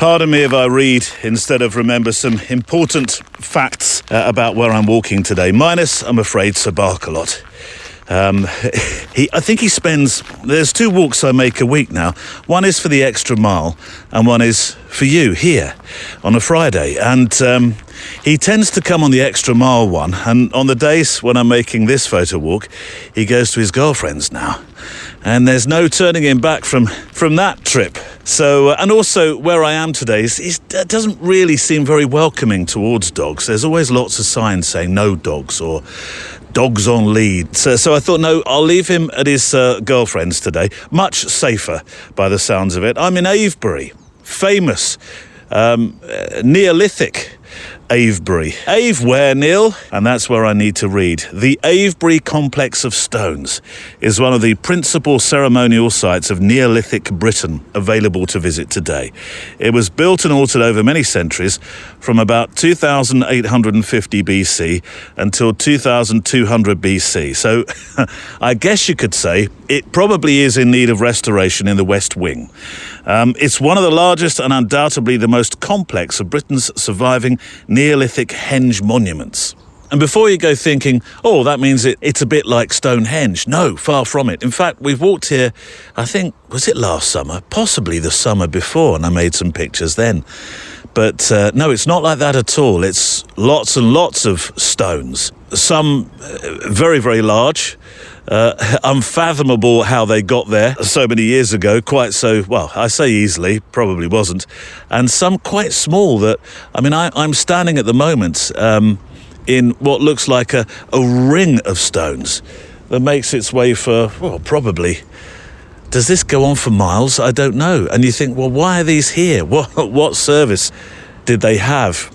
Pardon me if I read instead of remember some important facts about where I'm walking today. Minus, I'm afraid, Sir Barkalot. I think he spends... There's 2 walks I make a week now. One is for the extra mile, and one is for you here on a Friday. And he tends to come on the extra mile one, and on the days when I'm making this photo walk, he goes to his girlfriend's now. And there's no turning him back from that trip. So, and also where I am today it doesn't really seem very welcoming towards dogs. There's always lots of signs saying no dogs or dogs on lead. So I thought, no, I'll leave him at his girlfriend's today. Much safer by the sounds of it. I'm in Avebury, famous Neolithic Avebury. Ave where, Neil? And that's where I need to read. The Avebury Complex of Stones is one of the principal ceremonial sites of Neolithic Britain available to visit today. It was built and altered over many centuries from about 2850 BC until 2200 BC. So I guess you could say it probably is in need of restoration in the West Wing. It's one of the largest and undoubtedly the most complex of Britain's surviving Neolithic henge monuments. And before you go thinking, oh, that means it's a bit like Stonehenge. No, far from it. In fact, we've walked here, I think, was it last summer? Possibly the summer before, and I made some pictures then. But no, it's not like that at all. It's lots and lots of stones. Some very, very large. Unfathomable how they got there so many years ago, quite so, well, I say easily, probably wasn't, and some quite small that, I mean, I'm standing at the moment in what looks like a ring of stones that makes its way for, well, probably, does this go on for miles? I don't know. And you think, well, why are these here? What service did they have?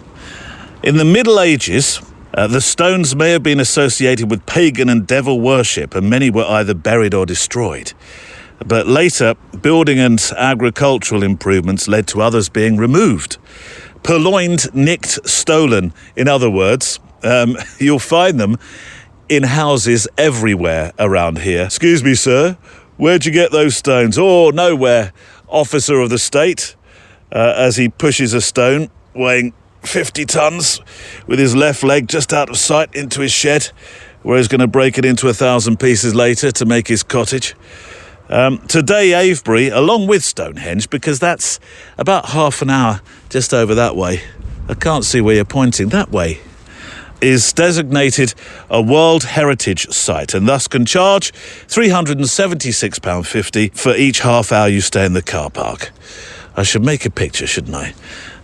In the Middle Ages, the stones may have been associated with pagan and devil worship, and many were either buried or destroyed. But later, building and agricultural improvements led to others being removed. Purloined, nicked, stolen, in other words. You'll find them in houses everywhere around here. Excuse me, sir, where'd you get those stones? Oh, nowhere, officer of the state, as he pushes a stone weighing 50 tons with his left leg just out of sight into his shed, where he's going to break it into 1,000 pieces later to make his cottage. Today, Avebury, along with Stonehenge, because that's about half an hour just over that way, I can't see where you're pointing, that way, is designated a World Heritage Site and thus can charge £376.50 for each half hour you stay in the car park. I should make a picture, shouldn't I?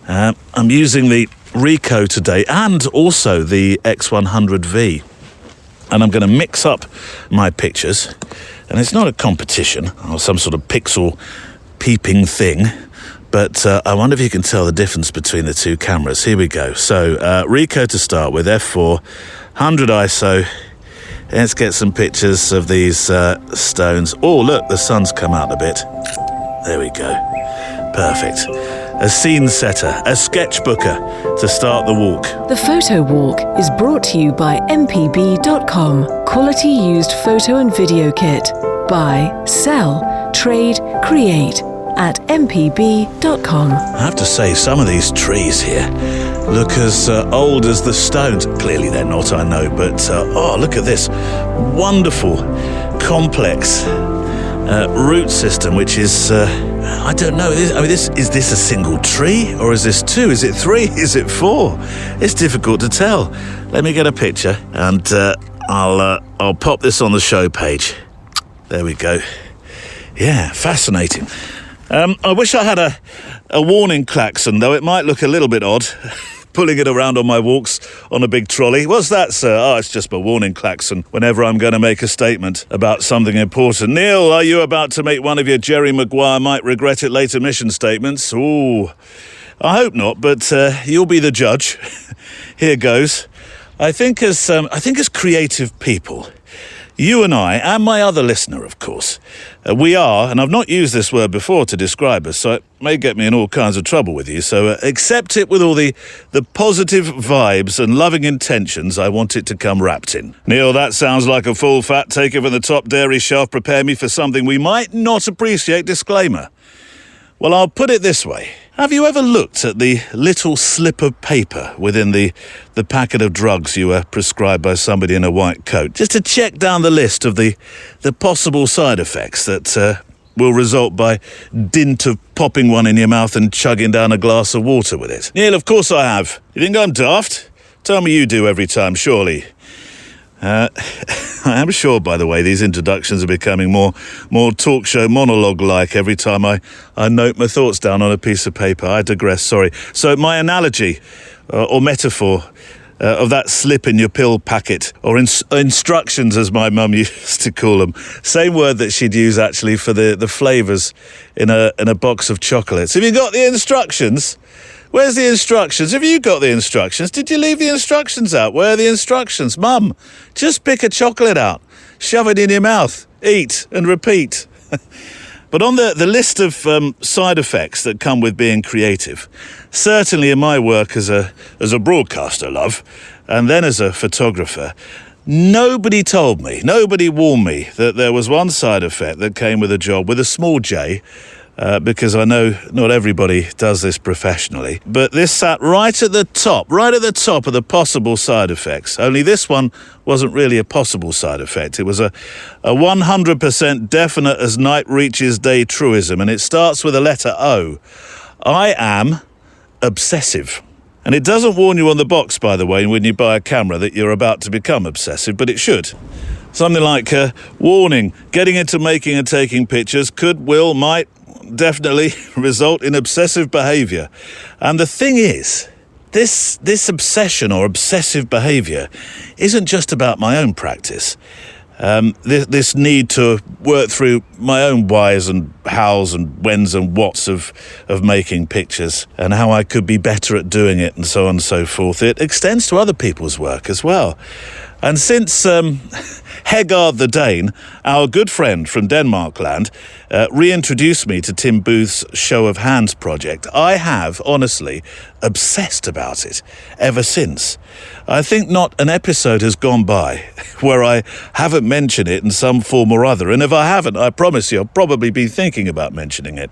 I'm using the Ricoh today and also the X100V, and I'm going to mix up my pictures, and it's not a competition or some sort of pixel peeping thing, but I wonder if you can tell the difference between the 2 cameras. Here we go. So Ricoh to start with, f4, 100 ISO. Let's get some pictures of these stones. Oh, look, the sun's come out a bit. There we go. Perfect. A scene setter, a sketchbooker to start the walk. The Photo Walk is brought to you by mpb.com. Quality used photo and video kit. Buy, sell, trade, create at mpb.com. I have to say, some of these trees here look as old as the stones. Clearly they're not, I know, but oh, look at this wonderful, complex root system, which is, I don't know, is this a single tree, or is this 2? Is it 3? Is it 4? It's difficult to tell. Let me get a picture, and I'll pop this on the show page. There we go. Yeah, fascinating. I wish I had a warning klaxon, though. It might look a little bit odd, pulling it around on my walks on a big trolley. What's that, sir? Oh, it's just my warning klaxon whenever I'm going to make a statement about something important. Neil, are you about to make one of your Jerry Maguire might regret it later mission statements? Ooh, I hope not, but you'll be the judge. Here goes. I think as creative people, you and I, and my other listener, of course, we are, and I've not used this word before to describe us, so it may get me in all kinds of trouble with you, so accept it with all the positive vibes and loving intentions I want it to come wrapped in. Neil, that sounds like a full fat take it from the top dairy shelf, prepare me for something we might not appreciate disclaimer. Well, I'll put it this way. Have you ever looked at the little slip of paper within the packet of drugs you were prescribed by somebody in a white coat, just to check down the list of the possible side effects that will result by dint of popping one in your mouth and chugging down a glass of water with it? Neil, of course I have. You think I'm daft? Tell me you do every time, surely. I am sure, by the way, these introductions are becoming more talk show monologue-like every time I note my thoughts down on a piece of paper. I digress, sorry. So my analogy or metaphor of that slip in your pill packet, or instructions as my mum used to call them, same word that she'd use actually for the flavours in a box of chocolates. Have you got the instructions? Where's the instructions? Have you got the instructions? Did you leave the instructions out? Where are the instructions? Mum, just pick a chocolate out, shove it in your mouth, eat and repeat. But on the list of side effects that come with being creative, certainly in my work as a broadcaster, love, and then as a photographer, nobody warned me that there was one side effect that came with a job with a small J, because I know not everybody does this professionally. But this sat right at the top of the possible side effects. Only this one wasn't really a possible side effect. It was a 100% definite as night reaches day truism, and it starts with the letter O. I am obsessive. And it doesn't warn you on the box, by the way, when you buy a camera that you're about to become obsessive, but it should. Something like, warning, getting into making and taking pictures might definitely result in obsessive behaviour. And the thing is, this obsession or obsessive behaviour isn't just about my own practice. This need to work through my own whys and hows and whens and whats of making pictures and how I could be better at doing it and so on and so forth. It extends to other people's work as well. And since Hegard the Dane, our good friend from Denmark land, reintroduced me to Tim Booth's Show of Hands project, I have, honestly, obsessed about it ever since. I think not an episode has gone by where I haven't mentioned it in some form or other, and if I haven't, I promise you I'll probably be thinking about mentioning it.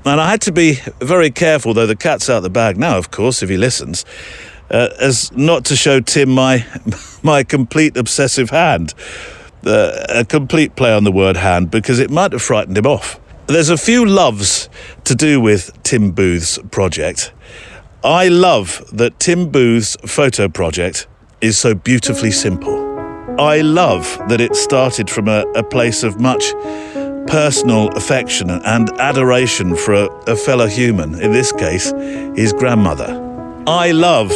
And I had to be very careful, though the cat's out the bag now, of course, if he listens, as not to show Tim my complete obsessive hand. A complete play on the word hand, because it might have frightened him off. There's a few loves to do with Tim Booth's project. I love that Tim Booth's photo project is so beautifully simple. I love that it started from a place of much personal affection and adoration for a fellow human, in this case, his grandmother. I love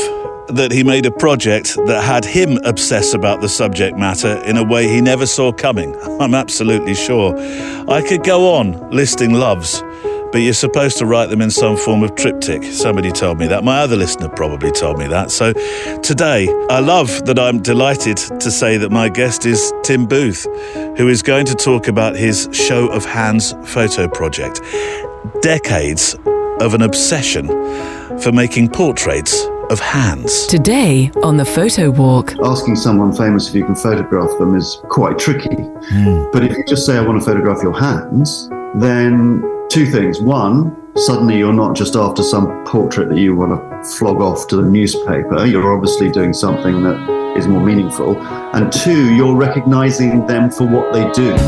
that he made a project that had him obsess about the subject matter in a way he never saw coming. I'm absolutely sure. I could go on listing loves, but you're supposed to write them in some form of triptych. Somebody told me that. My other listener probably told me that. So today, I love that I'm delighted to say that my guest is Tim Booth, who is going to talk about his Show of Hands photo project. Decades of an obsession for making portraits of hands. Today on the Photowalk. Asking someone famous if you can photograph them is quite tricky. But if you just say, I want to photograph your hands, then two things. One, suddenly you're not just after some portrait that you want to flog off to the newspaper. You're obviously doing something that is more meaningful. And two, you're recognizing them for what they do.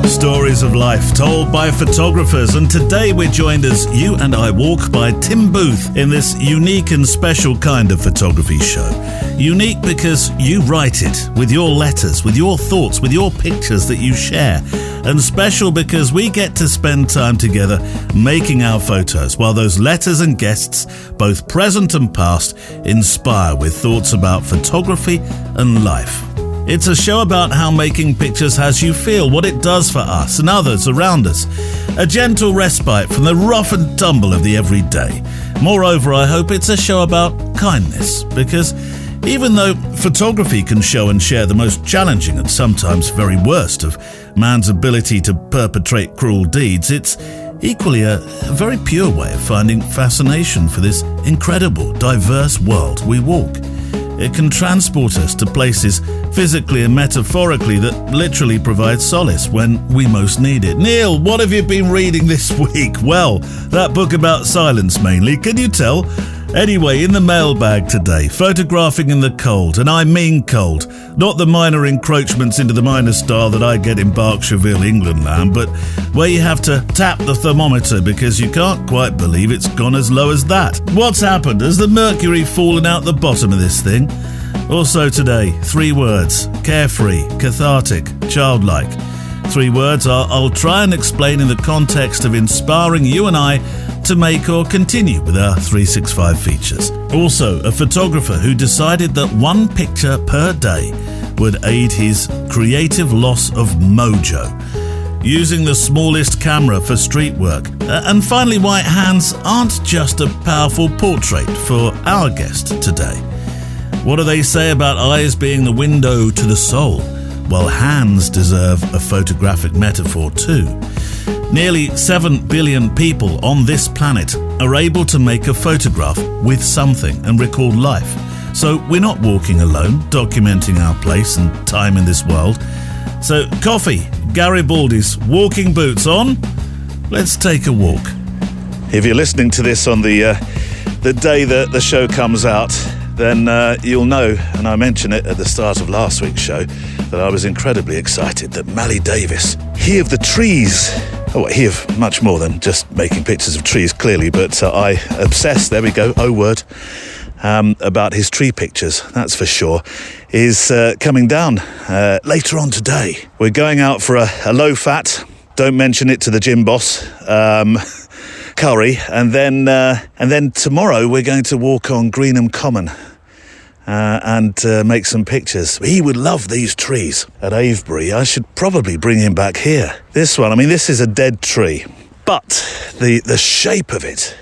Stories of life told by photographers, and today we're joined as You and I Walk by Tim Booth in this unique and special kind of photography show. Unique because you write it with your letters, with your thoughts, with your pictures that you share. And special because we get to spend time together making our photos while those letters and guests, both present and past, inspire with thoughts about photography and life. It's a show about how making pictures has you feel, what it does for us and others around us. A gentle respite from the rough and tumble of the everyday. Moreover, I hope it's a show about kindness, because even though photography can show and share the most challenging and sometimes very worst of man's ability to perpetrate cruel deeds, it's equally a very pure way of finding fascination for this incredible, diverse world we walk. It can transport us to places physically and metaphorically that literally provide solace when we most need it. Neil, what have you been reading this week? Well, that book about silence mainly, can you tell? Anyway, in the mailbag today, photographing in the cold, and I mean cold, not the minor encroachments into the minor style that I get in Berkshireville, England land, but where you have to tap the thermometer because you can't quite believe it's gone as low as that. What's happened? Has the mercury fallen out the bottom of this thing? Also today, 3 words: carefree, cathartic, childlike. 3 words I'll try and explain in the context of inspiring you and I to make or continue with our 365 features. Also, a photographer who decided that 1 picture per day would aid his creative loss of mojo, using the smallest camera for street work. And finally, why hands aren't just a powerful portrait for our guest today. What do they say about eyes being the window to the soul? Well, hands deserve a photographic metaphor too. Nearly 7 billion people on this planet are able to make a photograph with something and record life. So we're not walking alone, documenting our place and time in this world. So coffee, Garibaldi's walking boots on, let's take a walk. If you're listening to this on the day that the show comes out, then you'll know, and I mentioned it at the start of last week's show, that I was incredibly excited that Mally Davis, he of the trees, he of much more than just making pictures of trees, clearly, but I obsess, there we go, word, about his tree pictures, that's for sure, is coming down later on today. We're going out for a low-fat, don't mention it to the gym boss, curry, and then tomorrow we're going to walk on Greenham Common and make some pictures. He would love these trees at Avebury. I should probably bring him back here. This one, I mean, this is a dead tree, but the shape of it,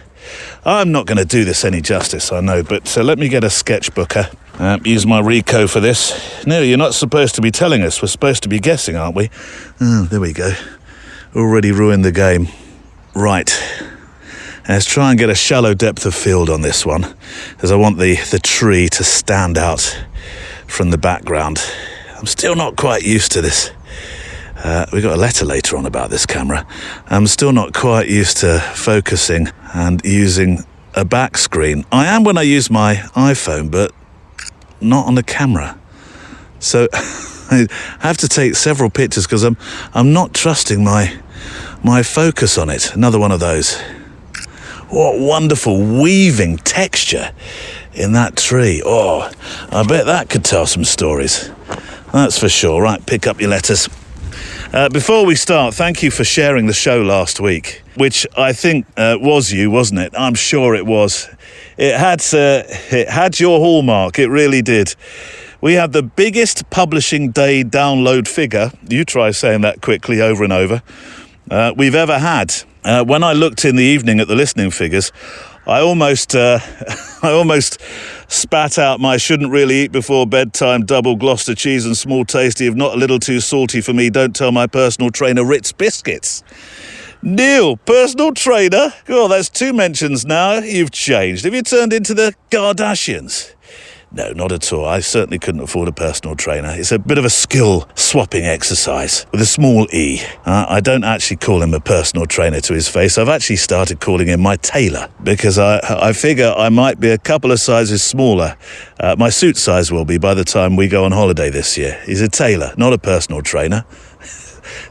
I'm not going to do this any justice, I know, but let me get a sketchbooker. Use my Ricoh for this. No, you're not supposed to be telling us. We're supposed to be guessing, aren't we? Oh, there we go. Already ruined the game. Right. Let's try and get a shallow depth of field on this one, as I want the tree to stand out from the background. I'm still not quite used to this. We got a letter later on about this camera. I'm still not quite used to focusing and using a back screen. I am when I use my iPhone, but not on the camera. So I have to take several pictures because I'm not trusting my focus on it. Another one of those. What wonderful weaving texture in that tree. Oh, I bet that could tell some stories. That's for sure. Right, pick up your letters. Before we start, thank you for sharing the show last week, which I think was you, wasn't it? I'm sure it was. It had your hallmark. It really did. We had the biggest publishing day download figure, you try saying that quickly over and over, we've ever had. When I looked in the evening at the listening figures, I almost spat out my shouldn't really eat before bedtime double Gloucester cheese and small tasty, if not a little too salty for me, don't tell my personal trainer Ritz biscuits. Neil, personal trainer? Oh, that's 2 mentions now. You've changed. Have you turned into the Kardashians? No, not at all. I certainly couldn't afford a personal trainer. It's a bit of a skill swapping exercise with a small e. I don't actually call him a personal trainer to his face. I've actually started calling him my tailor because I figure I might be a couple of sizes smaller. My suit size will be by the time we go on holiday this year. He's a tailor, not a personal trainer.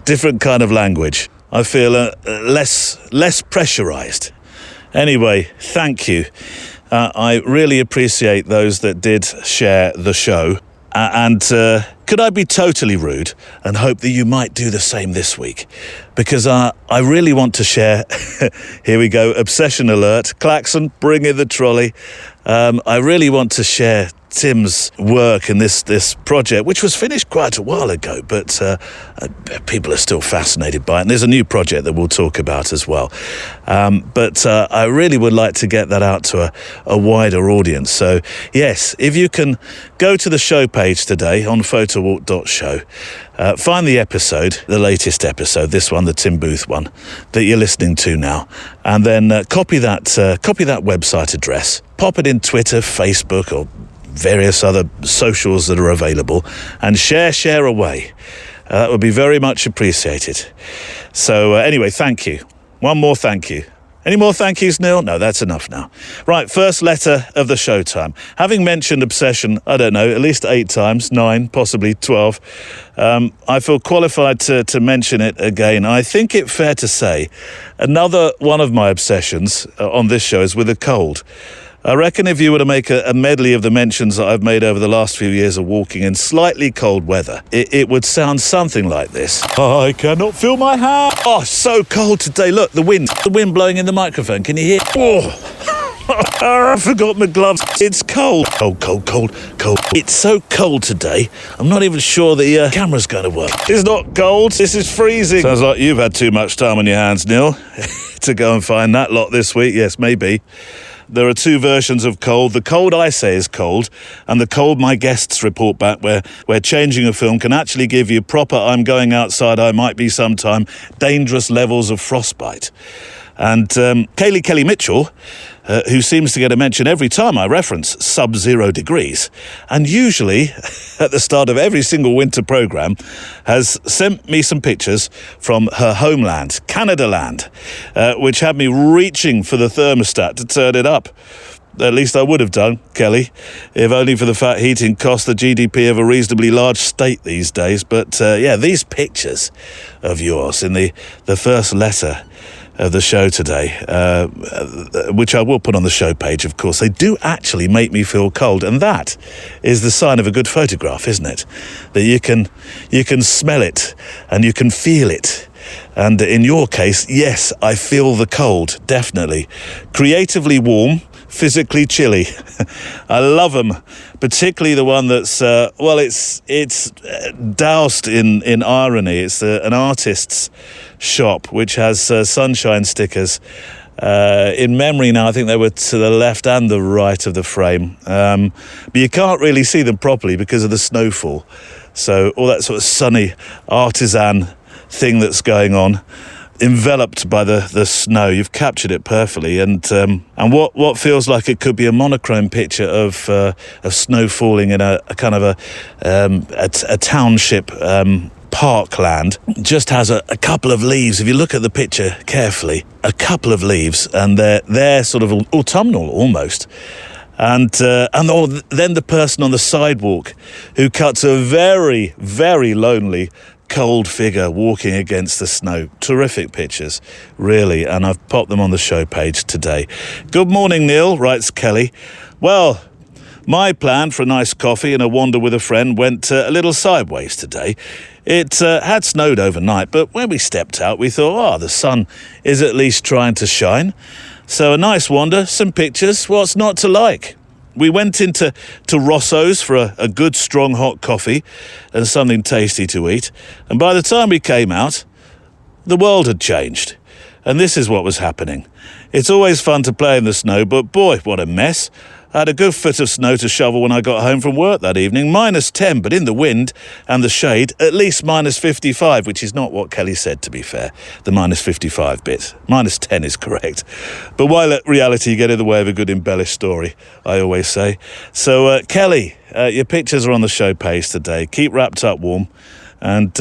Different kind of language. I feel less pressurized. Anyway, thank you. I really appreciate those that did share the show. And could I be totally rude and hope that you might do the same this week? Because I really want to share, here we go, obsession alert, klaxon, bring in the trolley. I really want to share Tim's work in this project, which was finished quite a while ago, but people are still fascinated by it. And there's a new project that we'll talk about as well. But I really would like to get that out to a wider audience. So yes, if you can go to the show page today on photowalk.show, find the episode, the latest episode, this one, the Tim Booth one, that you're listening to now, and then copy that website address, pop it in Twitter, Facebook, or various other socials that are available, and share away. That would be very much appreciated. So anyway, thank you. One more thank you. Any more thank yous, Neil? No, that's enough now. Right, first letter of the showtime. Having mentioned obsession, I don't know, at least 8 times, 9, possibly 12, I feel qualified to mention it again. I think it fair to say another one of my obsessions on this show is with a cold. I reckon if you were to make a medley of the mentions that I've made over the last few years of walking in slightly cold weather, it would sound something like this. I cannot feel my hand. Oh, so cold today. Look, the wind blowing in the microphone. Can you hear? Oh, I forgot my gloves. It's cold. Cold. It's so cold today, I'm not even sure the camera's going to work. It's not cold. This is freezing. Sounds like you've had too much time on your hands, Neil, to go and find that lot this week. Yes, maybe. There are 2 versions of cold. The cold I say is cold, and the cold my guests report back where changing a film can actually give you proper I'm going outside, I might be sometime, dangerous levels of frostbite. And Kaylee Kelly Mitchell, who seems to get a mention every time I reference sub-0 degrees, and usually at the start of every single winter programme, has sent me some pictures from her homeland, Canada land, which had me reaching for the thermostat to turn it up. At least I would have done, Kelly, if only for the fact heating costs the GDP of a reasonably large state these days. But yeah, these pictures of yours in the first letter of the show today, which I will put on the show page, of course, they do actually make me feel cold, and that is the sign of a good photograph, isn't it? That you can smell it and you can feel it. And in your case, yes, I feel the cold, definitely. Creatively warm, physically chilly. I love them, particularly the one that's it's doused in irony. It's an artist's shop which has sunshine stickers. In memory now, I think they were to the left and the right of the frame, but you can't really see them properly because of the snowfall. So all that sort of sunny artisan thing that's going on, enveloped by the snow. You've captured it perfectly, and what feels like it could be a monochrome picture of snow falling in a kind of a township parkland, just has a couple of leaves. If you look at the picture carefully, a couple of leaves, and they're sort of autumnal almost. And then the person on the sidewalk who cuts a very, very lonely, cold figure walking against the snow. Terrific pictures, really, and I've popped them on the show page today. Good morning, Neil, writes Kelly. Well, my plan for a nice coffee and a wander with a friend went a little sideways today. It had snowed overnight, but when we stepped out, we thought, the sun is at least trying to shine. So a nice wander, some pictures, what's not to like? We went into Rosso's for a good, strong, hot coffee and something tasty to eat. And by the time we came out, the world had changed. And this is what was happening. It's always fun to play in the snow, but boy, what a mess. I had a good foot of snow to shovel when I got home from work that evening. -10, but in the wind and the shade, at least -55, which is not what Kelly said, to be fair. The -55 bit. -10 is correct. But why let reality get in the way of a good embellished story, I always say. So, Kelly, your pictures are on the show page today. Keep wrapped up warm. And,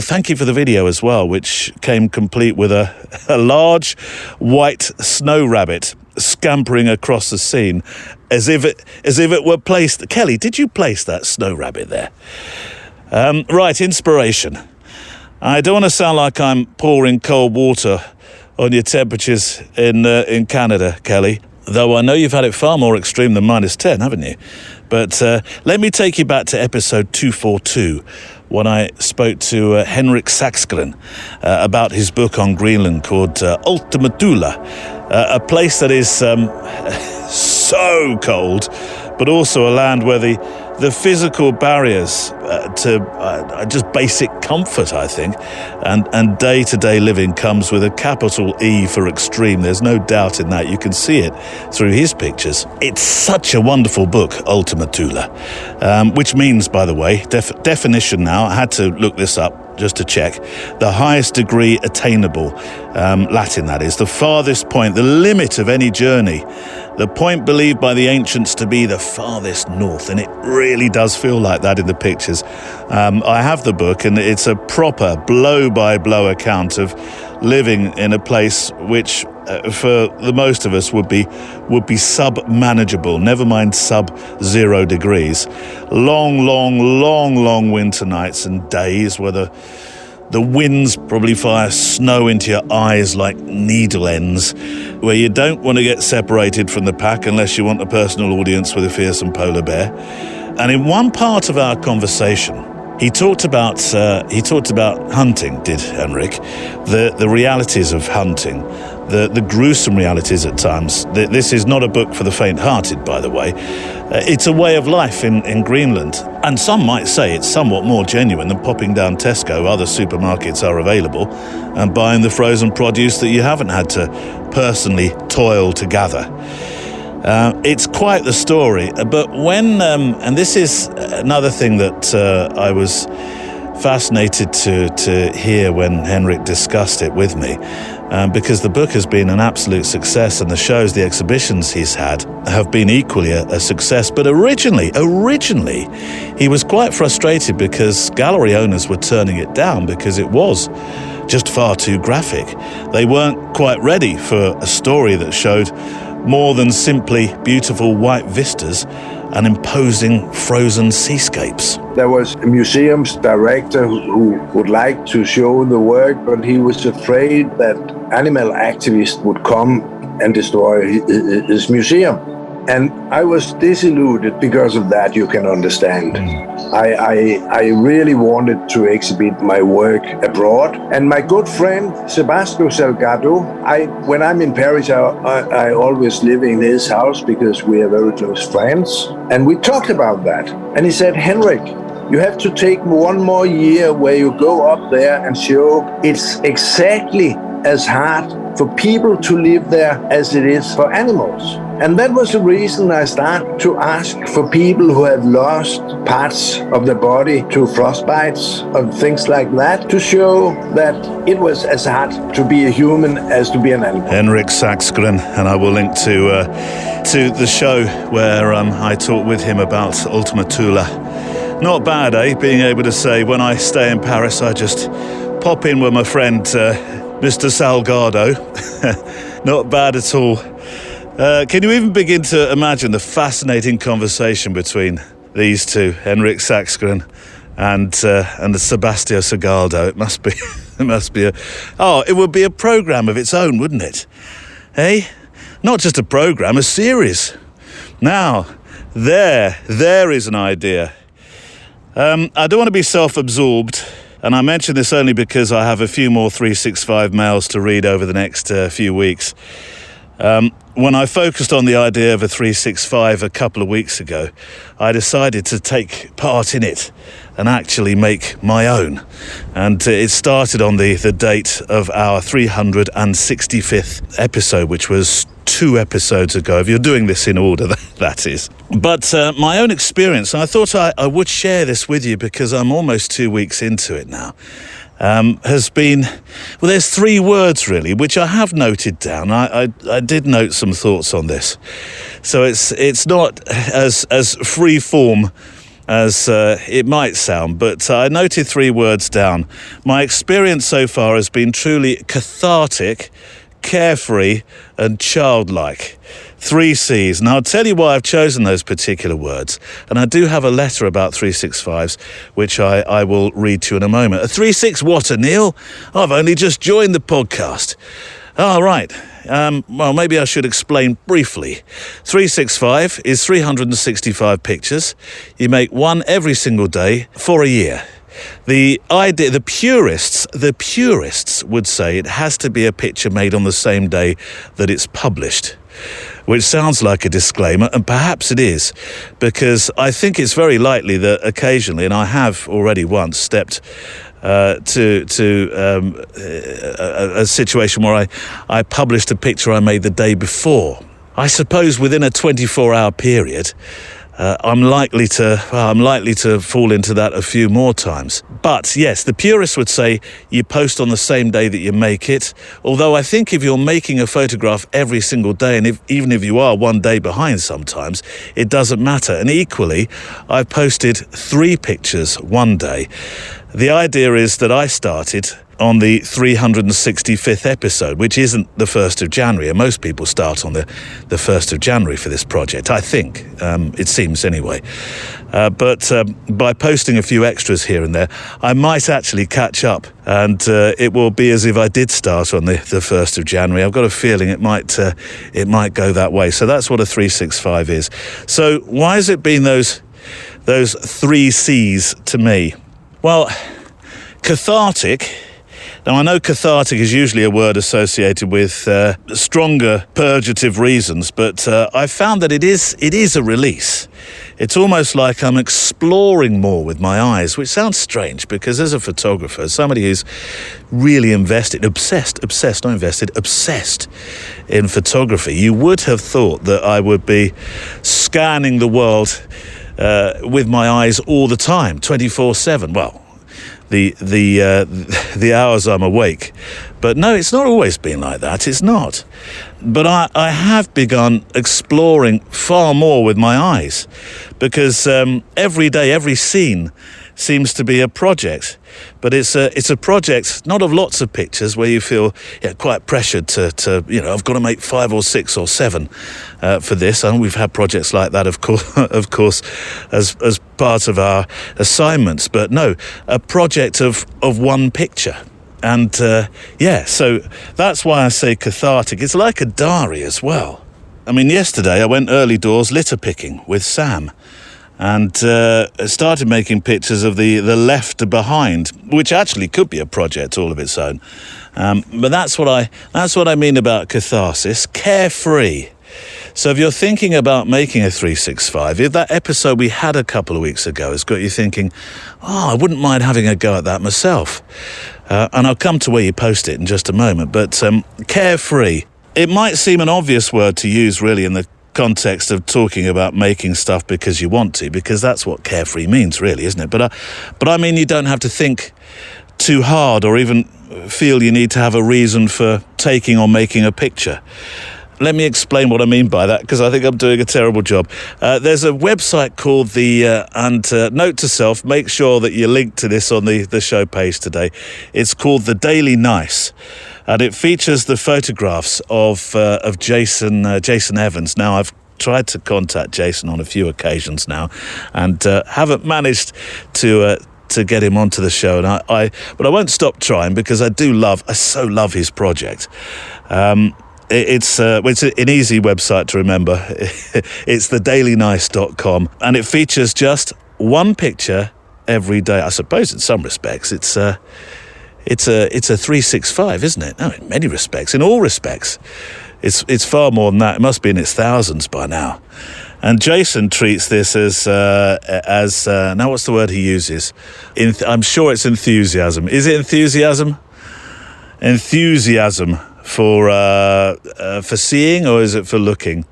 thank you for the video as well, which came complete with a large white snow rabbit scampering across the scene as if it were placed. Kelly, did you place that snow rabbit there? Right, inspiration. I don't want to sound like I'm pouring cold water on your temperatures in Canada, Kelly, though I know you've had it far more extreme than -10, haven't you? But let me take you back to episode 242, when I spoke to Henrik Saxgren about his book on Greenland called Ultima Thule, a place that is so cold, but also a land where the physical barriers to just basic comfort, I think, and day-to-day living comes with a capital E for extreme. There's no doubt in that. You can see it through his pictures. It's such a wonderful book, Ultima Thule, which means, by the way, definition now, I had to look this up just to check, the highest degree attainable, Latin that is, the farthest point, the limit of any journey, the point believed by the ancients to be the farthest north, and it really does feel like that in the pictures. I have the book, and it's a proper blow-by-blow account of living in a place which, for the most of us, would be sub-manageable, never mind sub-0 degrees. Long winter nights and days where the winds probably fire snow into your eyes like needle ends, where you don't want to get separated from the pack unless you want a personal audience with a fearsome polar bear. And in one part of our conversation, he talked about hunting, did Henrik, the realities of hunting, the gruesome realities at times. This is not a book for the faint-hearted, by the way. It's a way of life in Greenland, and some might say it's somewhat more genuine than popping down Tesco, other supermarkets are available, and buying the frozen produce that you haven't had to personally toil to gather. It's quite the story, but when, and this is another thing that I was fascinated to hear when Henrik discussed it with me, because the book has been an absolute success, and the shows, the exhibitions he's had have been equally a success. But originally, he was quite frustrated because gallery owners were turning it down because it was just far too graphic. They weren't quite ready for a story that showed more than simply beautiful white vistas and imposing frozen seascapes. There was a museum's director who would like to show the work, but he was afraid that animal activists would come and destroy his museum. And I was disillusioned because of that, you can understand. I really wanted to exhibit my work abroad. And my good friend, Sebastião Salgado, when I'm in Paris, I always live in his house because we are very close friends. And we talked about that. And he said, Henrik, you have to take one more year where you go up there and show it's exactly as hard for people to live there as it is for animals. And that was the reason I started to ask for people who have lost parts of the body to frostbites and things like that, to show that it was as hard to be a human as to be an animal. Henrik Saxgren, and I will link to the show where I talked with him about Ultima Thule. Not bad, eh? Being able to say, when I stay in Paris, I just pop in with my friend Mr. Salgado. Not bad at all. Can you even begin to imagine the fascinating conversation between these two, Henrik Saxgren and Sebastião Salgado? It would be a program of its own, wouldn't it? Hey, not just a program, a series. Now, there is an idea. I don't want to be self-absorbed, and I mention this only because I have a few more 365 mails to read over the next few weeks. When I focused on the idea of a 365 a couple of weeks ago, I decided to take part in it and actually make my own. And it started on the date of our 365th episode, which was 2 episodes ago, if you're doing this in order, that is. But my own experience, and I thought I would share this with you because I'm almost 2 weeks into it now, has been, well, there's 3 words really, which I have noted down. I did note some thoughts on this. So it's not as free form as it might sound, but I noted 3 words down. My experience so far has been truly cathartic, carefree and childlike. 3 C's. And I'll tell you why I've chosen those particular words. And I do have a letter about 365s, which I will read to you in a moment. A 3-6 what, Neil? I've only just joined the podcast. Oh, right. Well, maybe I should explain briefly. 365 is 365 pictures. You make one every single day for a year. The idea, the purists would say it has to be a picture made on the same day that it's published, which sounds like a disclaimer, and perhaps it is, because I think it's very likely that occasionally, and I have already once stepped to a situation where I published a picture I made the day before. I suppose within a 24-hour period, I'm likely to fall into that a few more times. But yes, the purists would say you post on the same day that you make it. Although I think if you're making a photograph every single day, and even if you are one day behind sometimes, it doesn't matter. And equally, I've posted 3 pictures one day. The idea is that I started on the 365th episode, which isn't the 1st of January. And most people start on the 1st of January for this project, I think. It seems anyway. But by posting a few extras here and there, I might actually catch up. And it will be as if I did start on the 1st of January. I've got a feeling it might go that way. So that's what a 365 is. So why has it been those 3 C's to me? Well, cathartic. Now, I know cathartic is usually a word associated with stronger purgative reasons, but I found that it is a release. It's almost like I'm exploring more with my eyes, which sounds strange because as a photographer, somebody who's really obsessed in photography, you would have thought that I would be scanning the world with my eyes all the time, 24/7. Well, the hours I'm awake. But no, it's not always been like that. It's not. But I have begun exploring far more with my eyes because every day, every scene seems to be a project. But it's a project not of lots of pictures where you feel quite pressured to I've got to make 5 or 6 or 7 for this. And we've had projects like that, of course, as part of our assignments. But no, a project of one picture. And so that's why I say cathartic. It's like a diary as well. I mean, yesterday I went early doors litter picking with Sam. And started making pictures of the left behind, which actually could be a project all of its own. But that's what I mean about catharsis, carefree. So if you're thinking about making a 365, if that episode we had a couple of weeks ago has got you thinking, I wouldn't mind having a go at that myself. And I'll come to where you post it in just a moment. But carefree, it might seem an obvious word to use really in the context of talking about making stuff because you want to, because that's what carefree means really, isn't it? But I mean, you don't have to think too hard or even feel you need to have a reason for taking or making a picture. Let me explain what I mean by that, because I think I'm doing a terrible job. There's a website called note to self, make sure that you link to this on the show page today. It's called The Daily Nice. And it features the photographs of Jason Evans. Now, I've tried to contact Jason on a few occasions now, and haven't managed to get him onto the show. But I won't stop trying because I so love his project. It's an easy website to remember. It's thedailynice.com, and it features just one picture every day. I suppose in some respects it's a 365, isn't it? No, in many respects, in all respects, it's far more than that. It must be in its thousands by now. And Jason treats this as now what's the word he uses? I'm sure it's enthusiasm. Is it enthusiasm? Enthusiasm for seeing, or is it for looking?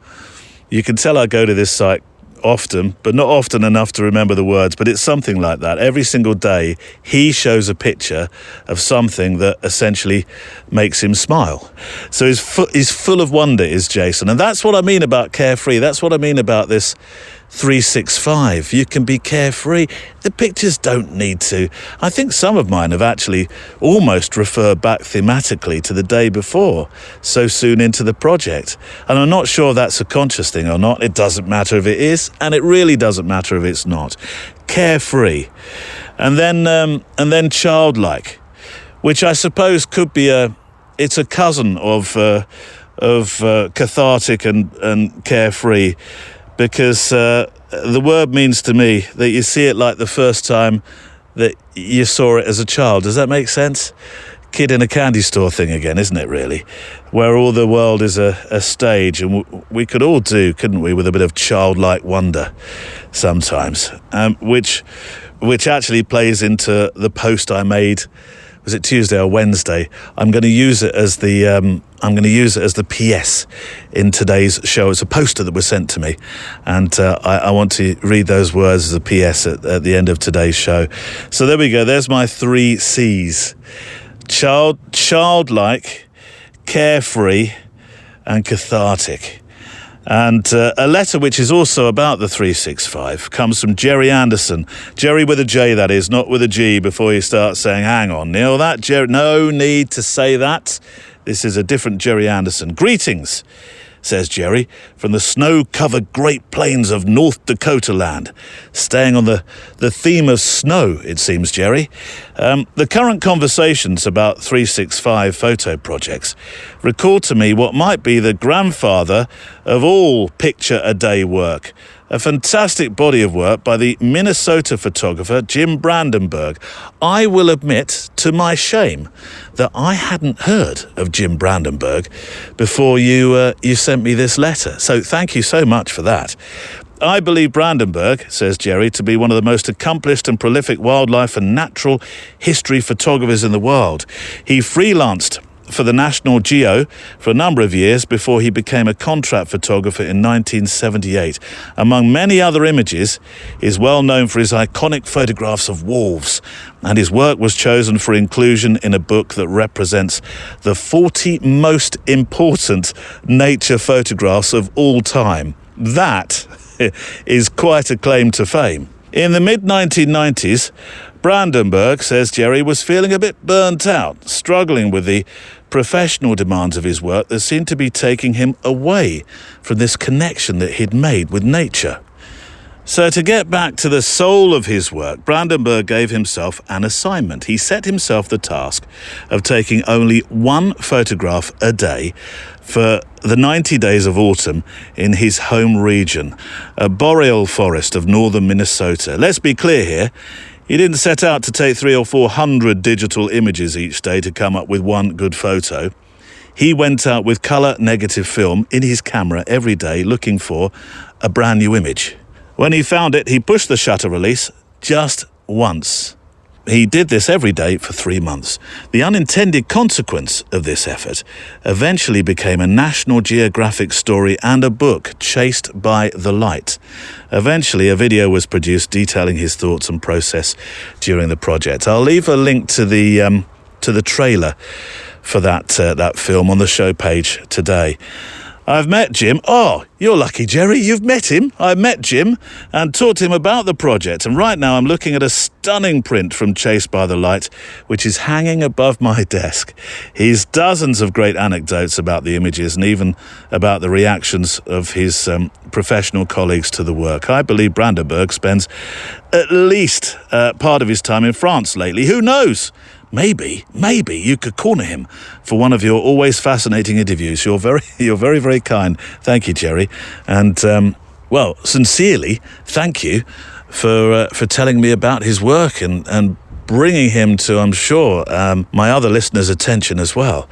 You can tell I go to this site often, but not often enough to remember the words, but it's something like that. Every single day he shows a picture of something that essentially makes him smile. So he's full of wonder, is Jason. And that's what I mean about carefree. That's what I mean about this 365. You can be carefree. The pictures don't need to. I think some of mine have actually almost referred back thematically to the day before, so soon into the project. And I'm not sure that's a conscious thing or not. It doesn't matter if it is, and it really doesn't matter if it's not. Carefree. And then childlike, which I suppose could be it's a cousin of cathartic and carefree. Because the word means to me that you see it like the first time that you saw it as a child. Does that make sense? Kid in a candy store thing again, isn't it, really? Where all the world is a stage, and we could all do, couldn't we, with a bit of childlike wonder sometimes, which actually plays into the post I made was it Tuesday or Wednesday? I'm going to use it as the PS in today's show. It's a poster that was sent to me, and I want to read those words as a PS at the end of today's show. So there we go. There's my 3 C's: childlike, carefree, and cathartic. And a letter which is also about the 365 comes from Jerry Anderson. Jerry with a J, that is, not with a G, before you start saying, hang on, Neil, that Jerry, no need to say that. This is a different Jerry Anderson. Greetings, says Jerry, from the snow-covered Great Plains of North Dakota land. Staying on the theme of snow, it seems, Jerry. The current conversations about 365 photo projects recall to me what might be the grandfather of all picture-a-day work, a fantastic body of work by the Minnesota photographer Jim Brandenburg. I will admit, to my shame, that I hadn't heard of Jim Brandenburg before you sent me this letter. So thank you so much for that. I believe Brandenburg, says Jerry, to be one of the most accomplished and prolific wildlife and natural history photographers in the world. He freelanced for the National Geo for a number of years before he became a contract photographer in 1978. Among many other images, he is well known for his iconic photographs of wolves, and his work was chosen for inclusion in a book that represents the 40 most important nature photographs of all time. That is quite a claim to fame. In the mid-1990s, Brandenburg, says Jerry, was feeling a bit burnt out, struggling with the professional demands of his work that seemed to be taking him away from this connection that he'd made with nature. So to get back to the soul of his work, Brandenburg gave himself an assignment. He set himself the task of taking only 1 photograph a day for the 90 days of autumn in his home region, a boreal forest of northern Minnesota. Let's be clear here. He didn't set out to take 300 or 400 digital images each day to come up with one good photo. He went out with colour negative film in his camera every day looking for a brand new image. When he found it, he pushed the shutter release just once. He did this every day for 3 months. The unintended consequence of this effort eventually became a National Geographic story and a book, Chased by the Light. Eventually, a video was produced detailing his thoughts and process during the project. I'll leave a link to the trailer for that film on the show page today. I've met Jim. Oh, you're lucky, Jerry. You've met him. I met Jim and taught him about the project. And right now I'm looking at a stunning print from Chased by the Light, which is hanging above my desk. He's dozens of great anecdotes about the images and even about the reactions of his professional colleagues to the work. I believe Brandenburg spends at least part of his time in France lately. Who knows? Maybe you could corner him for one of your always fascinating interviews. You're very, very kind. Thank you, Jerry. And, sincerely, thank you for telling me about his work and bringing him to, I'm sure, my other listeners' attention as well.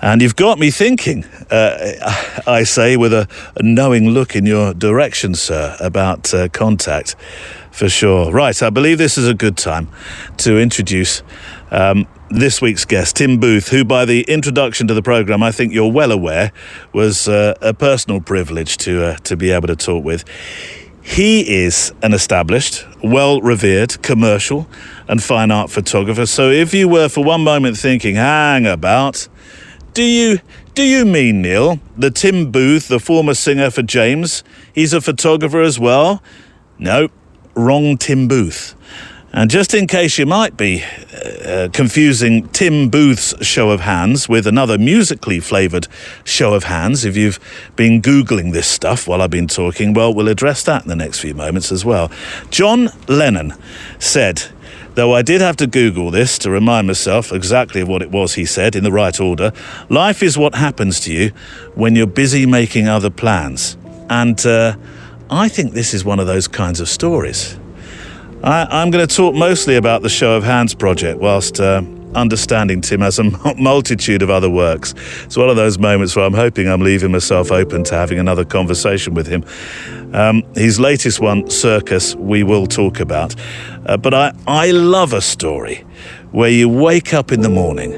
And you've got me thinking, I say, with a knowing look in your direction, sir, about contact, for sure. Right, I believe this is a good time to introduce this week's guest, Tim Booth, who by the introduction to the programme, I think you're well aware, was a personal privilege to be able to talk with. He is an established, well-revered commercial and fine art photographer. So if you were for one moment thinking, hang about, do you mean, Neil, the Tim Booth, the former singer for James, he's a photographer as well? No, wrong Tim Booth. And just in case you might be confusing Tim Booth's show of hands with another musically flavoured show of hands, if you've been Googling this stuff while I've been talking, well, we'll address that in the next few moments as well. John Lennon said, though I did have to Google this to remind myself exactly of what it was he said in the right order, life is what happens to you when you're busy making other plans. And I think this is one of those kinds of stories. I'm going to talk mostly about the Show of Hands project whilst understanding Tim has a multitude of other works. It's one of those moments where I'm hoping I'm leaving myself open to having another conversation with him. His latest one, Circus, we will talk about. But I love a story where you wake up in the morning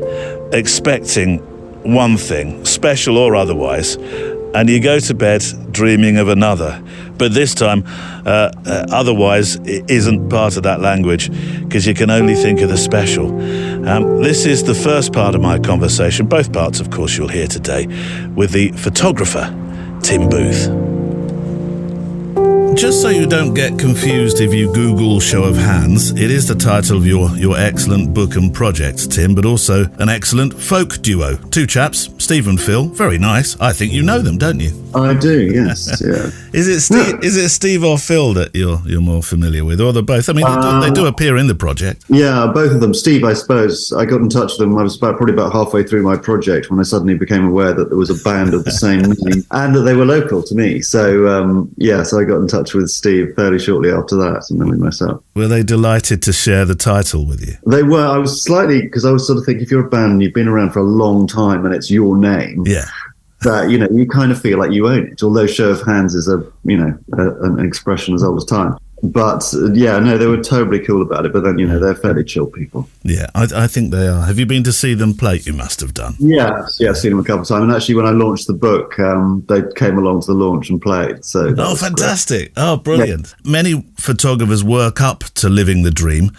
expecting one thing, special or otherwise, and you go to bed dreaming of another. But this time, otherwise isn't part of that language, because you can only think of the special. This is the first part of my conversation, both parts, of course, you'll hear today, with the photographer, Tim Booth. Just so you don't get confused if you Google Show of Hands, it is the title of your excellent book and project, Tim, but also an excellent folk duo. Two chaps, Steve and Phil, very nice. I think you know them, don't you? I do, yes. Yeah. Is it Steve or Phil that you're more familiar with, or the both? I mean, they do appear in the project. Yeah, both of them. Steve, I suppose, I got in touch with them. I was probably about halfway through my project when I suddenly became aware that there was a band of the same name and that they were local to me. So, so I got in touch with Steve fairly shortly after that, and then we met up. Were they delighted to share the title with you? They were. I was slightly, because I was sort of thinking, if you're a band and you've been around for a long time and it's your name, yeah, that, you know, you kind of feel like you own it, although Show of Hands is an expression as old as time. But yeah, no, they were totally cool about it. But then, you know, they're fairly chill people. Yeah, I think they are. Have you been to see them play? You must have done. Yeah, I've seen them a couple of times. And actually, when I launched the book, they came along to the launch and played. So fantastic! Great. Oh, brilliant! Yeah. Many photographers work up to living the dream.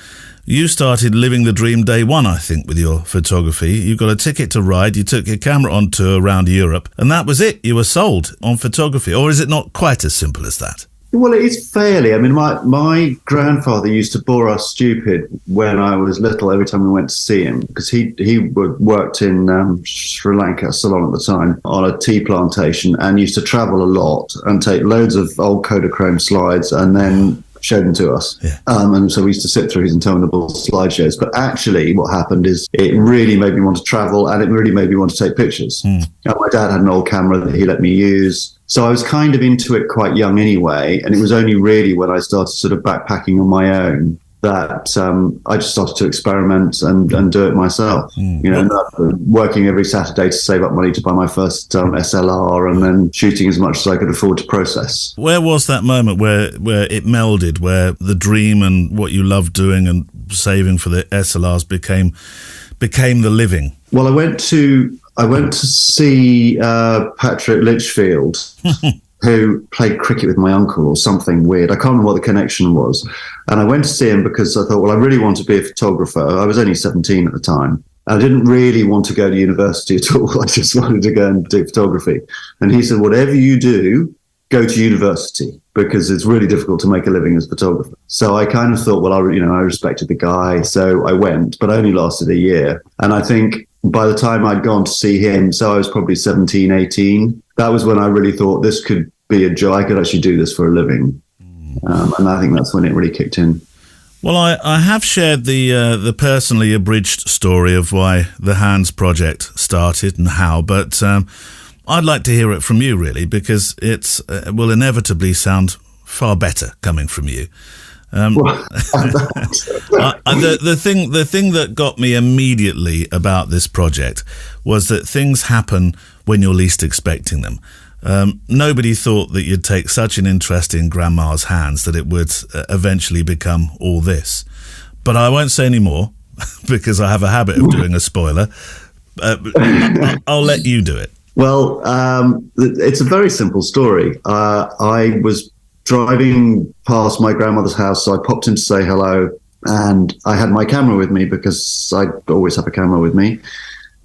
You started living the dream day one, I think, with your photography. You got a ticket to ride, you took your camera on tour around Europe, and that was it. You were sold on photography. Or is it not quite as simple as that? Well, it is fairly. I mean, my grandfather used to bore us stupid when I was little every time we went to see him, because he worked in Sri Lanka, Ceylon at the time, on a tea plantation, and used to travel a lot and take loads of old Kodachrome slides and then showed them to us. Yeah. And so we used to sit through his interminable slideshows. But actually what happened is it really made me want to travel, and it really made me want to take pictures. And my dad had an old camera that he let me use. So I was kind of into it quite young anyway. And it was only really when I started sort of backpacking on my own that I just started to experiment and do it myself. You know, working every Saturday to save up money to buy my first SLR, and then shooting as much as I could afford to process. Where was that moment where it melded, where the dream and what you loved doing and saving for the SLRs became the living? Well, I went to see Patrick Litchfield, who played cricket with my uncle or something weird. I can't remember what the connection was. And I went to see him because I thought, well, I really want to be a photographer. I was only 17 at the time. I didn't really want to go to university at all. I just wanted to go and do photography. And he said, whatever you do, go to university, because it's really difficult to make a living as a photographer. So I kind of thought, well, I respected the guy. So I went, but I only lasted a year. And I think by the time I'd gone to see him, so I was probably 17, 18, that was when I really thought this could be a job. I could actually do this for a living. And I think that's when it really kicked in. Well, I have shared the personally abridged story of why the Hands project started and how, but I'd like to hear it from you, really, because it will inevitably sound far better coming from you. The thing that got me immediately about this project was that things happen when you're least expecting them. Nobody thought that you'd take such an interest in Grandma's Hands that it would eventually become all this. But I won't say any more because I have a habit of doing a spoiler. I'll let you do it. Well, it's a very simple story. I was driving past my grandmother's house, so I popped in to say hello, and I had my camera with me because I always have a camera with me.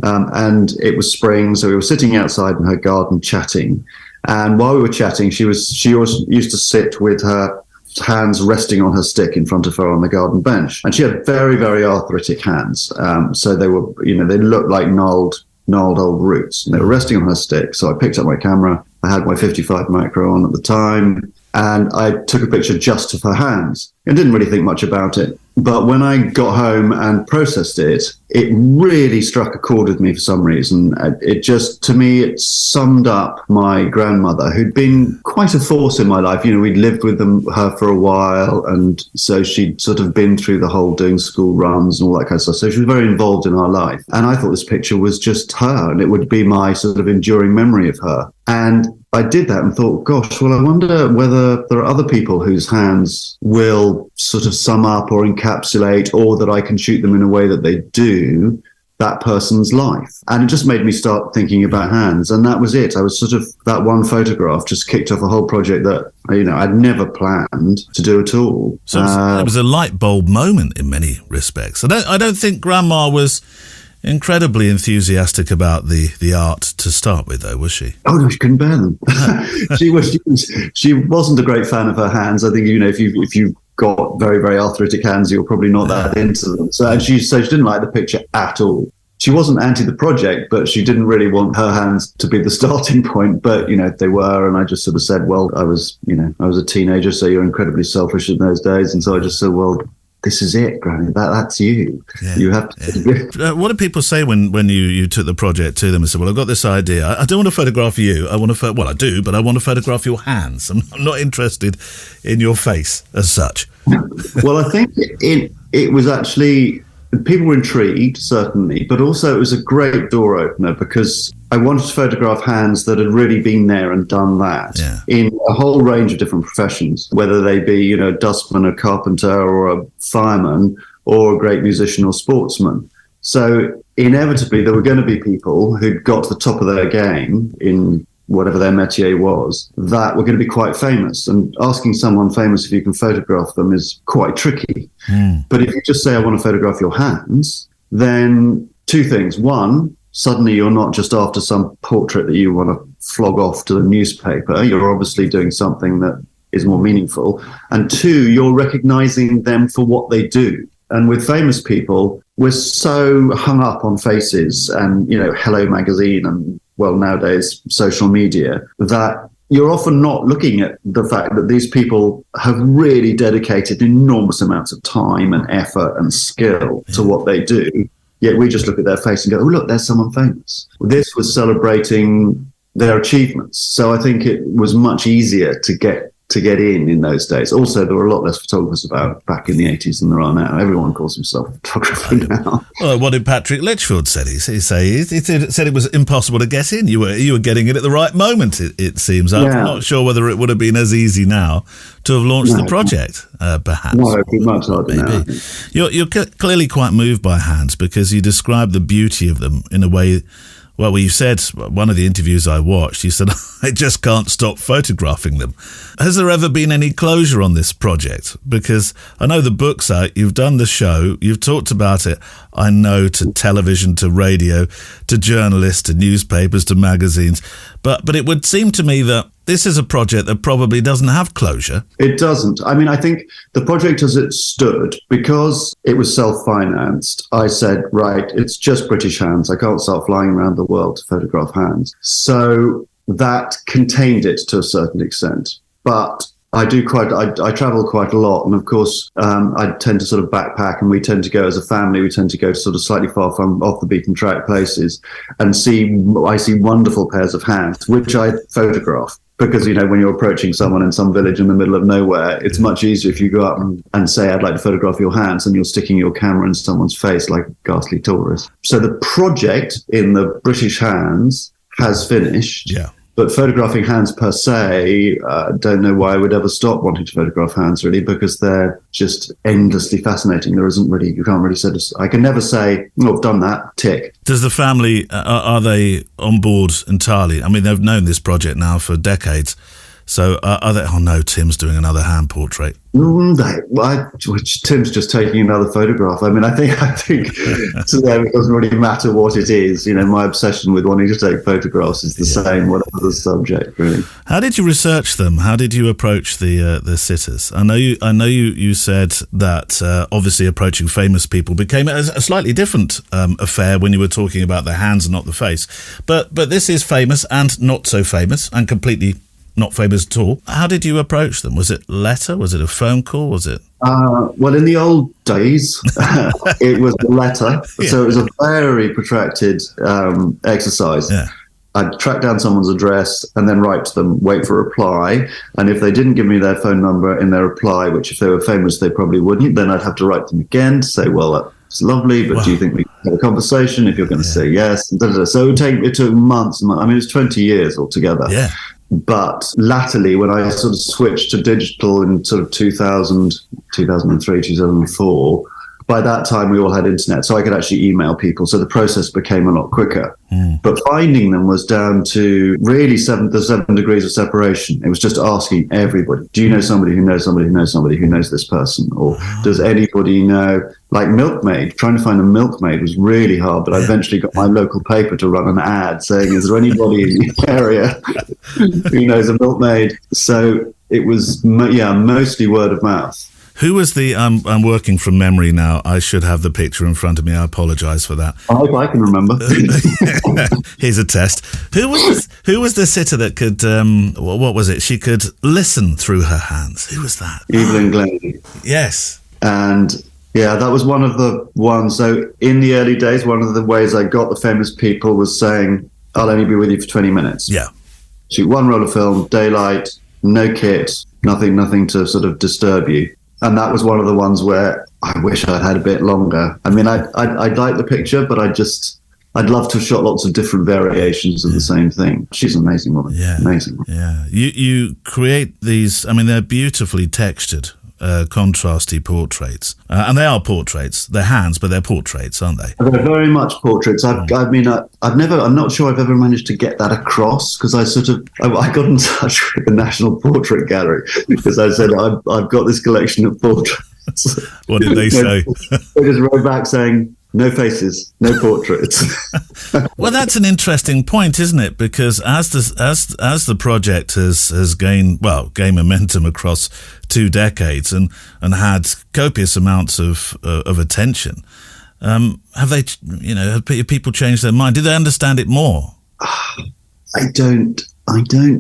And it was spring, so we were sitting outside in her garden chatting. And while we were chatting, she always used to sit with her hands resting on her stick in front of her on the garden bench. And she had very, very arthritic hands. So they were, they looked like gnarled old roots. And they were resting on her stick. So I picked up my camera. I had my 55 macro on at the time. And I took a picture just of her hands. I didn't really think much about it. But when I got home and processed it, it really struck a chord with me for some reason. It just, to me, it summed up my grandmother, who'd been quite a force in my life. We'd lived with her for a while. And so she'd sort of been through the whole doing school runs and all that kind of stuff. So she was very involved in our life. And I thought this picture was just her, and it would be my sort of enduring memory of her. And I did that and thought, gosh, well, I wonder whether there are other people whose hands will sort of sum up or encapsulate, or that I can shoot them in a way that they do that person's life. And it just made me start thinking about hands. And that was it. I was sort of, that one photograph just kicked off a whole project that, I'd never planned to do at all. So it was a light bulb moment in many respects. I don't think Grandma was incredibly enthusiastic about the art to start with, though, was she? Oh no, she couldn't bear them. She wasn't a great fan of her hands. I think if you got very, very arthritic hands, you're probably not that into them. So she didn't like the picture at all. She wasn't anti the project, but she didn't really want her hands to be the starting point. But, they were. And I just sort of said, well, I was a teenager, so you're incredibly selfish in those days. And so I just said, well, this is it, Granny. That's you. Yeah, you have to. Yeah. What do people say when you took the project to them and said, well, I've got this idea. I don't want to photograph you. I do, but I want to photograph your hands. I'm not interested in your face as such. Well, I think it was actually, people were intrigued, certainly, but also it was a great door opener because I wanted to photograph hands that had really been there and done that in a whole range of different professions, whether they be, a dustman, a carpenter, or a fireman, or a great musician or sportsman. So inevitably, there were going to be people who got to the top of their game in whatever their métier was, that were going to be quite famous. And asking someone famous if you can photograph them is quite tricky. But if you just say, I want to photograph your hands, then two things. One, suddenly you're not just after some portrait that you want to flog off to the newspaper. You're obviously doing something that is more meaningful. And two, you're recognizing them for what they do. And with famous people, we're so hung up on faces and, Hello Magazine and, well, nowadays, social media, that you're often not looking at the fact that these people have really dedicated enormous amounts of time and effort and skill to what they do. Yet we just look at their face and go, oh, look, there's someone famous. This was celebrating their achievements. So I think it was much easier to get in those days. Also, there were a lot less photographers about back in the 80s than there are now. Everyone calls himself a photographer now. Well, what did Patrick Litchfield say? He said it was impossible to get in. You were getting in at the right moment, it seems. I'm not sure whether it would have been as easy now to have launched the project, perhaps. No, it'd be much harder now. You're clearly quite moved by hands because you describe the beauty of them in a way. Well, you said, one of the interviews I watched, you said, I just can't stop photographing them. Has there ever been any closure on this project? Because I know the book's out, you've done the show, you've talked about it, I know, to television, to radio, to journalists, to newspapers, to magazines. But it would seem to me that this is a project that probably doesn't have closure. It doesn't. I mean, I think the project as it stood, because it was self-financed, I said, right, it's just British hands. I can't start flying around the world to photograph hands. So that contained it to a certain extent. But I travel quite a lot. And of course, I tend to sort of backpack, and we tend to go as a family. We tend to go to sort of slightly far from off the beaten track places and I see wonderful pairs of hands, which I photograph. Because, when you're approaching someone in some village in the middle of nowhere, it's much easier if you go up and say, I'd like to photograph your hands, and you're sticking your camera in someone's face like a ghastly tourist. So the project in the British hands has finished. Yeah. But photographing hands per se, don't know why I would ever stop wanting to photograph hands, really, because they're just endlessly fascinating. You can't really say, I can never say, oh, I've done that, tick. Does the family, are they on board entirely? I mean, they've known this project now for decades. So are they, oh no, Tim's doing another hand portrait. Tim's just taking another photograph. I mean, I think to them it doesn't really matter what it is. My obsession with wanting to take photographs is the same, whatever the subject, really. How did you research them? How did you approach the sitters? I know you said that obviously approaching famous people became a slightly different affair when you were talking about the hands and not the face. But this is famous and not so famous and completely not famous at all. How did you approach them? Was it letter? Was it a phone call? Was it? Well, in the old days, it was a letter. Yeah. So it was a very protracted exercise. Yeah. I'd track down someone's address and then write to them, wait for a reply. And if they didn't give me their phone number in their reply, which if they were famous, they probably wouldn't, then I'd have to write them again to say, well, it's lovely, but do you think we can have a conversation? If you're going to say yes. So it took months. I mean, it was 20 years altogether. Yeah. But latterly, when I sort of switched to digital in sort of 2000, 2003, 2004, by that time we all had internet, so I could actually email people. So the process became a lot quicker. But finding them was down to really the 7 degrees of separation. It was just asking everybody, do you know somebody who knows somebody who knows somebody who knows this person? Or does anybody know, like milkmaid? Trying to find a milkmaid was really hard, but I eventually got my local paper to run an ad saying, is there anybody in the area who knows a milkmaid? So it was, mostly word of mouth. Who was the, I'm working from memory now, I should have the picture in front of me, I apologise for that. I hope I can remember. Here's a test. Who was the sitter that could, what was it, she could listen through her hands? Who was that? Evelyn Glennie. Yes. And yeah, that was one of the ones. So in the early days, one of the ways I got the famous people was saying, I'll only be with you for 20 minutes. Yeah. Shoot one roll of film, daylight, no kit, nothing to sort of disturb you. And that was one of the ones where I wish I'd had a bit longer. I mean, I'd like the picture, but I'd love to have shot lots of different variations of the same thing. She's an amazing woman. Yeah. Amazing. Yeah. You create these, I mean, they're beautifully textured, contrasty portraits. And they are portraits. They're hands, but they're portraits, aren't they? They're very much portraits. I'm not sure I've ever managed to get that across, because I got in touch with the National Portrait Gallery because I said, I've got this collection of portraits. What did they say? They just wrote back saying, no faces, no portraits. Well, that's an interesting point, isn't it? Because as the project has gained momentum across 2 decades and had copious amounts of attention, have people changed their mind? Did they understand it more? I don't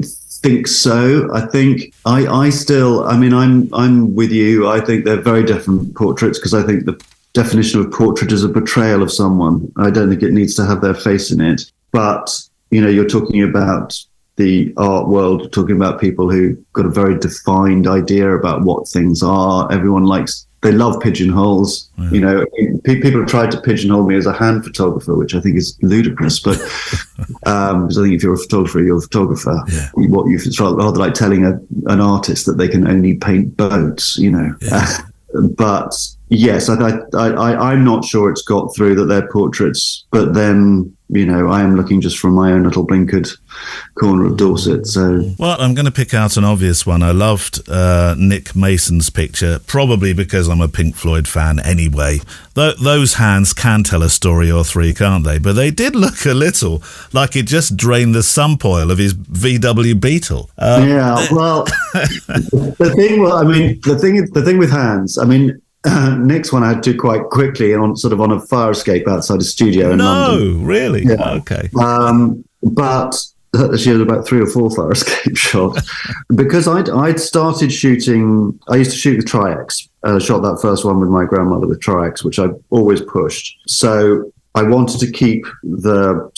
think so. I think I'm with you. I think they're very different portraits, because I think the definition of portrait is a portrayal of someone. I don't think it needs to have their face in it. But, you're talking about the art world, talking about people who got a very defined idea about what things are. They love pigeonholes. Yeah. People have tried to pigeonhole me as a hand photographer, which I think is ludicrous. But because I think if you're a photographer, you're a photographer. Yeah. What you rather like telling an artist that they can only paint boats. Yeah. But yes, I'm not sure it's got through that they're portraits. But then, I am looking just from my own little blinkered corner of Dorset. So, well, I'm going to pick out an obvious one. I loved Nick Mason's picture, probably because I'm a Pink Floyd fan anyway. Those hands can tell a story or three, can't they? But they did look a little like it just drained the sump oil of his VW Beetle. The thing with hands, Nick's one I had to do quite quickly on a fire escape outside a studio in London. No, really? Yeah. Okay. But she had about 3 or 4 fire escape shots because I'd started shooting. I used to shoot with Tri-X. I shot that first one with my grandmother with Tri-X, which I always pushed. So I wanted to keep the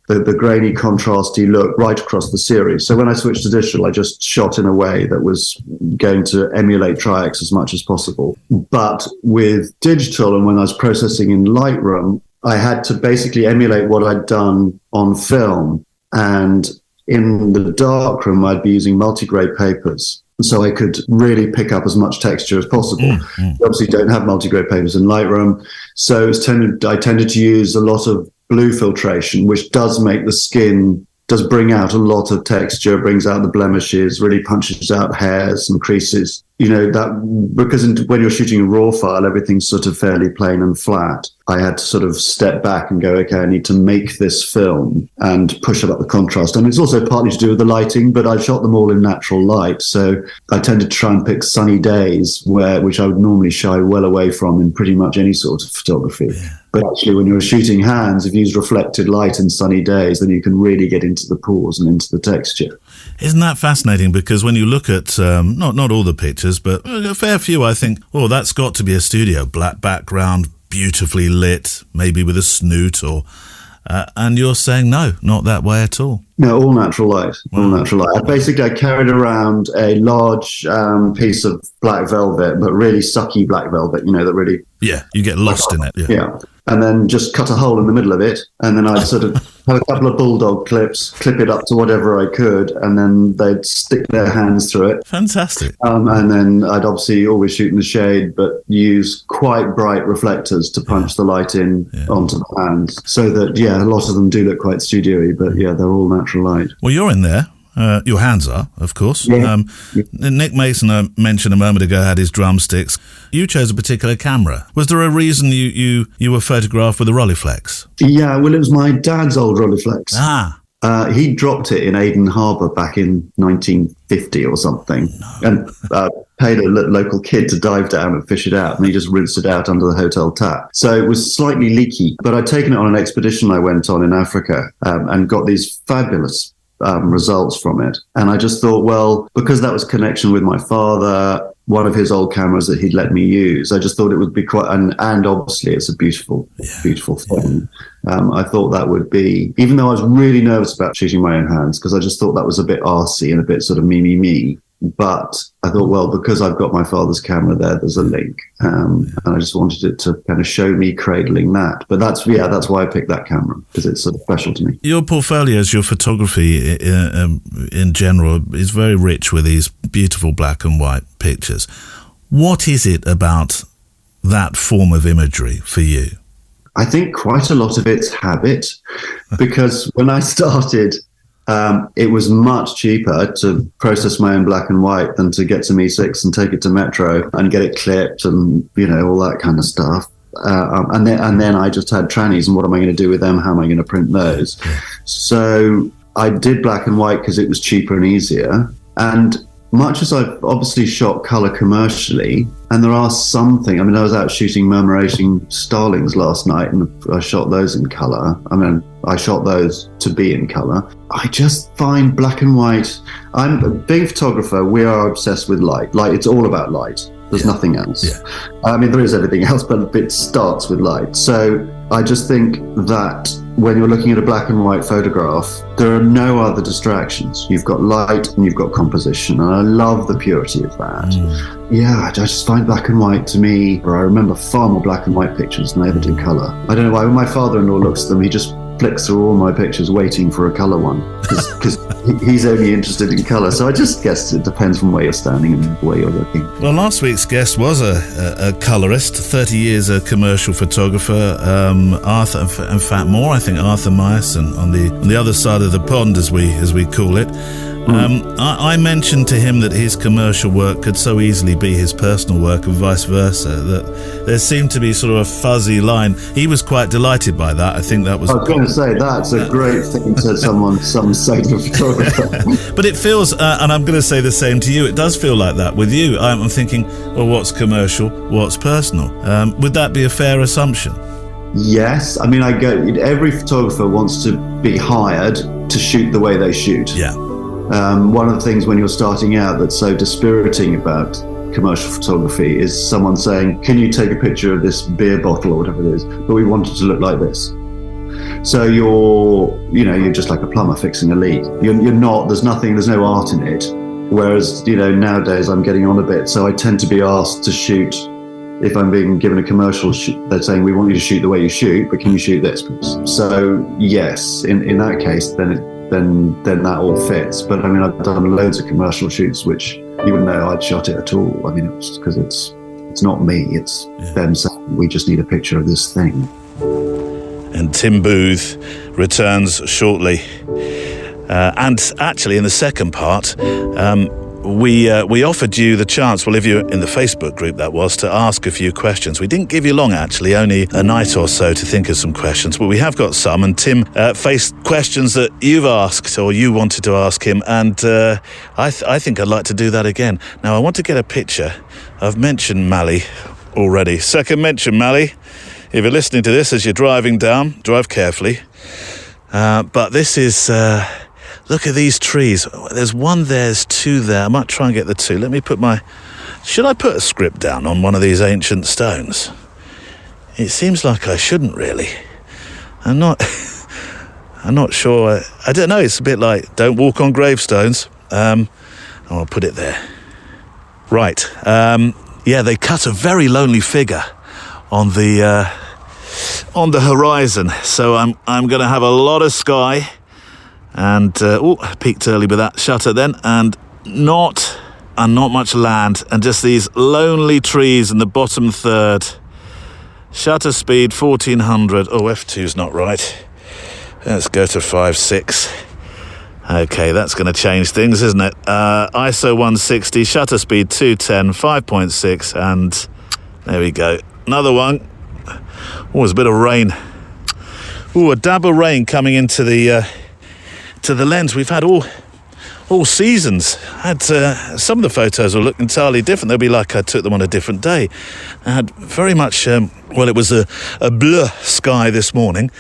the grainy, contrasty look right across the series. So when I switched to digital, I just shot in a way that was going to emulate Tri-X as much as possible. But with digital, and when I was processing in Lightroom, I had to basically emulate what I'd done on film. And in the darkroom, I'd be using multi-grade papers, so I could really pick up as much texture as possible. You obviously don't have multi-grade papers in Lightroom, so I tended to use a lot of blue filtration, which does make the skin, does bring out a lot of texture, brings out the blemishes, really punches out hairs and creases. Because when you're shooting a raw file, everything's sort of fairly plain and flat. I had to sort of step back and go, okay, I need to make this film and push up the contrast. And it's also partly to do with the lighting, but I shot them all in natural light. So I tended to try and pick sunny days, which I would normally shy well away from in pretty much any sort of photography. Yeah. But actually, when you're shooting hands, if you use reflected light in sunny days, then you can really get into the pores and into the texture. Isn't that fascinating? Because when you look at, not all the pictures, but a fair few, I think, that's got to be a studio. Black background, beautifully lit, maybe with a snoot, and you're saying, no, not that way at all. No, all natural light. All natural light. I carried around a large piece of black velvet, but really sucky black velvet, that really... Yeah, you get lost in it. Yeah. and then just cut a hole in the middle of it. And then I'd sort of have a couple of bulldog clips, clip it up to whatever I could, and then they'd stick their hands through it. Fantastic. And then I'd obviously always shoot in the shade, but use quite bright reflectors to punch the light in onto the hands. So that, a lot of them do look quite studio-y, but they're all natural light. Well, you're in there. Your hands are, of course. Yeah. Nick Mason, mentioned a moment ago, had his drumsticks. You chose a particular camera. Was there a reason you were photographed with a Rolleiflex? Yeah, well, it was my dad's old Rolleiflex. Ah. He dropped it in Aden Harbour back in 1950 or something, and paid a local kid to dive down and fish it out, and he just rinsed it out under the hotel tap. So it was slightly leaky, but I'd taken it on an expedition I went on in Africa and got these fabulous results from it. And I just thought, well, because that was connection with my father, one of his old cameras that he'd let me use, I just thought it would be quite, and obviously it's a beautiful thing. I thought that would be, even though I was really nervous about shooting my own hands, because I just thought that was a bit arsey and a bit sort of me. But I thought, well, because I've got my father's camera there's a link. And I just wanted it to kind of show me cradling that. But that's why I picked that camera, because it's sort of special to me. Your portfolios, your photography in general is very rich with these beautiful black and white pictures. What is it about that form of imagery for you? I think quite a lot of it's habit, because when I started, it was much cheaper to process my own black and white than to get some E6 and take it to Metro and get it clipped and, all that kind of stuff. And then I just had trannies, and what am I going to do with them? How am I going to print those? So I did black and white because it was cheaper and easier. And much as I've obviously shot colour commercially, and there are something, I was out shooting murmurating starlings last night, and I shot those in colour. I shot those to be in colour. I just find black and white, I'm a big photographer, we are obsessed with light. It's all about light. There's nothing else. Yeah. There is everything else, but it starts with light. So I just think that when you're looking at a black and white photograph, there are no other distractions. You've got light and you've got composition, and I love the purity of that. Yeah, I just find black and white, to me, where I remember far more black and white pictures than I ever do colour. I don't know why. When my father-in-law looks at them, he just flicks through all my pictures waiting for a colour one, because he's only interested in colour. So I just guess it depends from where you're standing and where you're looking. Well, last week's guest was a colourist, 30 years a commercial photographer, Arthur, in fact more, I think Arthur Meyerson on the other side of the pond, as we call it. I mentioned to him that his commercial work could so easily be his personal work and vice versa, that there seemed to be sort of a fuzzy line. He was quite delighted by that. I think that was... I was going to say, that's a great thing to some say to a photographer. But it feels, and I'm going to say the same to you, it does feel like that with you. I'm thinking, well, what's commercial, what's personal? Would that be a fair assumption? Yes. Every photographer wants to be hired to shoot the way they shoot. Yeah. One of the things when you're starting out that's so dispiriting about commercial photography is someone saying, can you take a picture of this beer bottle or whatever it is, but we want it to look like this. So you're just like a plumber fixing a leak. You're not, there's no art in it. Whereas, nowadays I'm getting on a bit, so I tend to be asked to shoot. If I'm being given a commercial shoot, they're saying, we want you to shoot the way you shoot, but can you shoot this? So yes, in that case, then that all fits. But I've done loads of commercial shoots which you wouldn't know I'd shot it at all. It's because it's not me, it's them saying, we just need a picture of this thing. And Tim Booth returns shortly. And actually in the second part, we offered you the chance, well, if you're in the Facebook group, that was, to ask a few questions. We didn't give you long, actually, only a night or so to think of some questions, but we have got some, and Tim faced questions that you've asked, or you wanted to ask him, and I think I'd like to do that again. Now, I want to get a picture. I've mentioned Mally already. Second mention, Mally. If you're listening to this as you're driving down, drive carefully. But this is... look at these trees. There's one there, there's two there. I might try and get the two. Let me put should I put a script down on one of these ancient stones? It seems like I shouldn't really. I'm not sure. I don't know. It's a bit like, don't walk on gravestones. I'll put it there. Right. They cut a very lonely figure on on the horizon. So I'm going to have a lot of sky, and peaked early with that shutter then, and not much land, and just these lonely trees in the bottom third. Shutter speed 1400. Oh, F2's not right. Let's go to 5.6. Okay, that's going to change things, isn't it? ISO 160, shutter speed 210, 5.6, and there we go. Another one. Oh, there's a bit of rain. Oh, a dab of rain coming into the lens. We've had all seasons. Had some of the photos will look entirely different. They'll be like I took them on a different day. I had very much, it was a bleu sky this morning,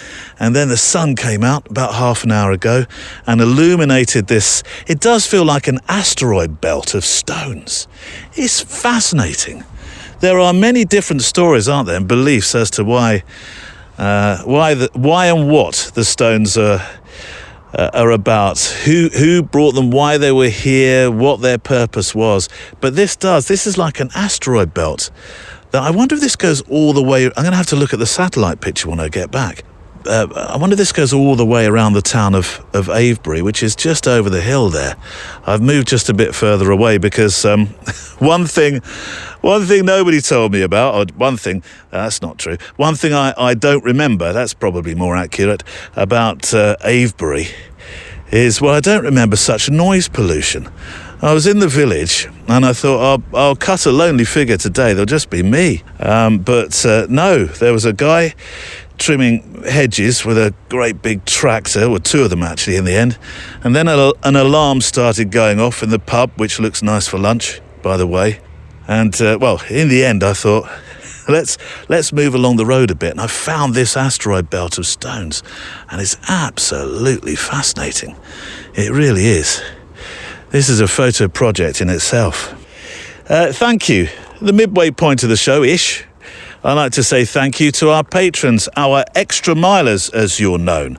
and then the sun came out about half an hour ago and illuminated this. It does feel like an asteroid belt of stones. It's fascinating. There are many different stories, aren't there, and beliefs as to why and what the stones are about, who brought them, why they were here, what their purpose was. But this is like an asteroid belt. I wonder if this goes all the way. I'm going to have to look at the satellite picture when I get back. I wonder if this goes all the way around the town of Avebury, which is just over the hill there. I've moved just a bit further away because one thing nobody told me about, or one thing, that's not true, one thing I don't remember, that's probably more accurate, about Avebury is, I don't remember such noise pollution. I was in the village and I thought, I'll cut a lonely figure today, there'll just be me. But no, there was a guy trimming hedges with a great big tractor, or two of them actually in the end, and then an alarm started going off in the pub, which looks nice for lunch, by the way. And in the end I thought, let's move along the road a bit, and I found this asteroid belt of stones, and it's absolutely fascinating. It really is. This is a photo project in itself. Thank you. The midway point of the show-ish. I'd like to say thank you to our patrons, our extra milers, as you're known,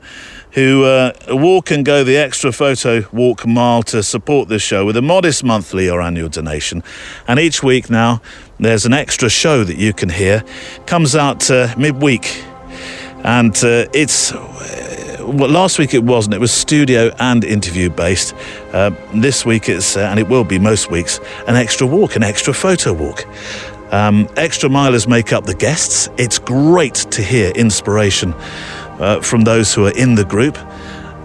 who walk and go the extra photo walk mile to support this show with a modest monthly or annual donation. And each week now, there's an extra show that you can hear. Comes out midweek. And it's... last week it wasn't. It was studio and interview based. This week it's, and it will be most weeks, an extra walk, an extra photo walk. Extra milers make up the guests. It's great to hear inspiration from those who are in the group.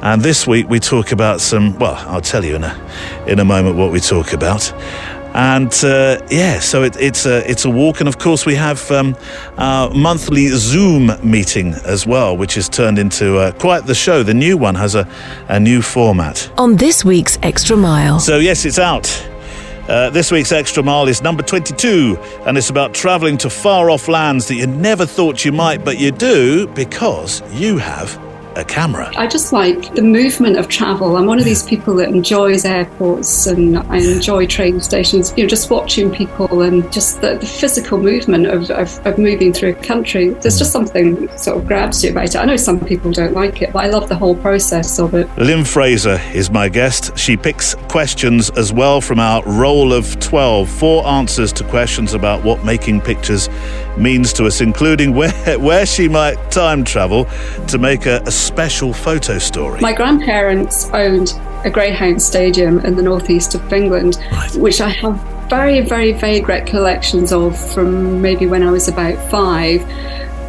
And this week we talk about I'll tell you in a moment what we talk about. And so it's a walk, and of course we have our monthly Zoom meeting as well, which has turned into quite the show. The new one has a new format. On this week's Extra Mile. So yes, it's out. This week's Extra Mile is number 22, and it's about travelling to far-off lands that you never thought you might, but you do because you have a camera. I just like the movement of travel. I'm one of these people that enjoys airports, and I enjoy train stations, just watching people and just the physical movement of moving through a country. There's just something that sort of grabs you about it. I know some people don't like it, but I love the whole process of it. Lynn Fraser is my guest. She picks questions as well from our roll of 12, 4 answers to questions about what making pictures means to us, including where she might time travel to make a special photo story. My grandparents owned a greyhound stadium in the northeast of England, right, which I have very, very vague recollections of from maybe when I was about 5.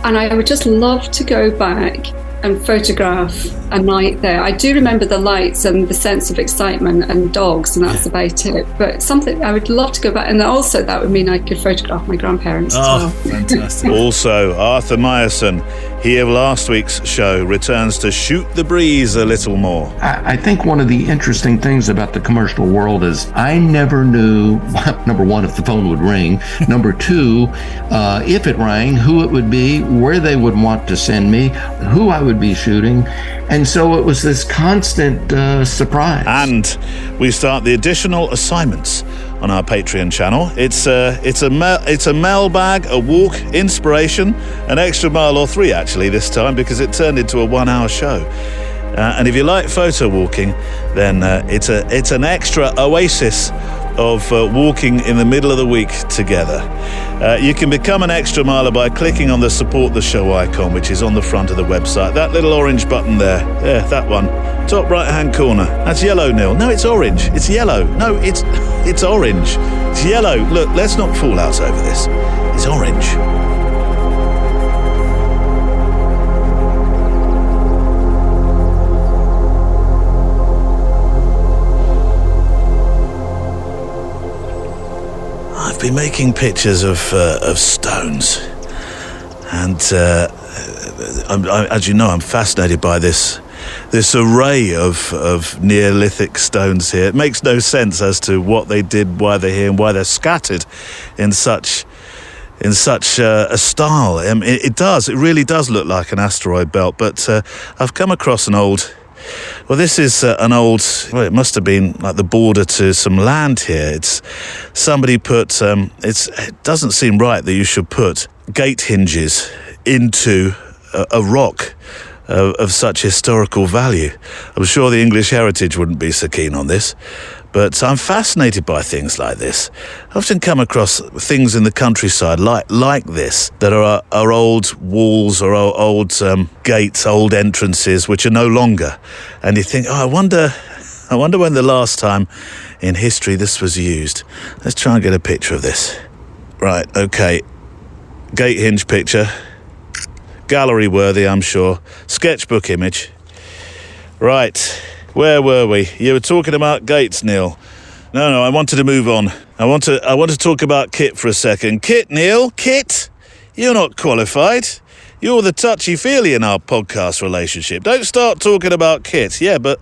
And I would just love to go back and photograph a night there. I do remember the lights and the sense of excitement and dogs, and that's about it. But something I would love to go back, and also that would mean I could photograph my grandparents as well. Fantastic. Also, Arthur Meyerson, he of last week's show, returns to shoot the breeze a little more. I think one of the interesting things about the commercial world is I never knew, number one, if the phone would ring, number two, if it rang, who it would be, where they would want to send me, who I would be shooting. And so it was this constant surprise. And we start the additional assignments on our Patreon channel. It's a mailbag, a walk, inspiration, an extra mile or 3 actually this time, because it turned into a 1-hour show. And if you like photo walking, then it's an extra oasis of walking in the middle of the week together. You can become an extra miler by clicking on the support the show icon, which is on the front of the website. That little orange button there, that one, top right hand corner. That's yellow, Neil. No, it's orange. It's yellow. No, it's orange. It's yellow. Look, let's not fall out over this. It's orange. I've been making pictures of stones, and as you know, I'm fascinated by this array of Neolithic stones here. It makes no sense as to what they did, why they're here, and why they're scattered in such a style. It really does look like an asteroid belt. But I've come across an old. Well, this is it must have been like the border to some land here. It's somebody put, it doesn't seem right that you should put gate hinges into a rock of such historical value. I'm sure the English Heritage wouldn't be so keen on this. But I'm fascinated by things like this. I often come across things in the countryside like this that are old walls or old gates, old entrances, which are no longer. And you think, I wonder when the last time in history this was used. Let's try and get a picture of this. Right, okay. Gate hinge picture. Gallery worthy, I'm sure. Sketchbook image. Right. Where were we? You were talking about gates, Neil. No, I wanted to move on. I want to talk about Kit for a second. Kit, Neil, Kit, you're not qualified. You're the touchy-feely in our podcast relationship. Don't start talking about Kit. Yeah, but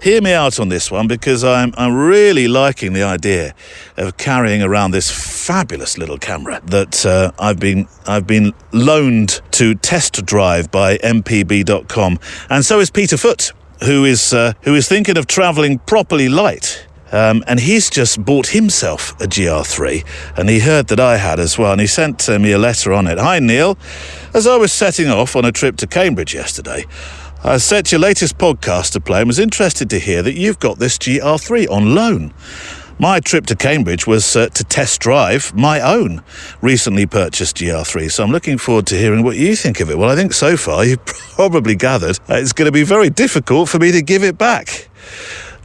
hear me out on this one, because I'm really liking the idea of carrying around this fabulous little camera that I've been loaned to test drive by mpb.com, and so is Peter Foot, who is thinking of travelling properly light. And he's just bought himself a GR3, and he heard that I had as well, and he sent me a letter on it. Hi, Neil. As I was setting off on a trip to Cambridge yesterday, I set your latest podcast to play and was interested to hear that you've got this GR3 on loan. My trip to Cambridge was to test drive my own recently purchased GR3, so I'm looking forward to hearing what you think of it. Well, I think so far you've probably gathered it's going to be very difficult for me to give it back.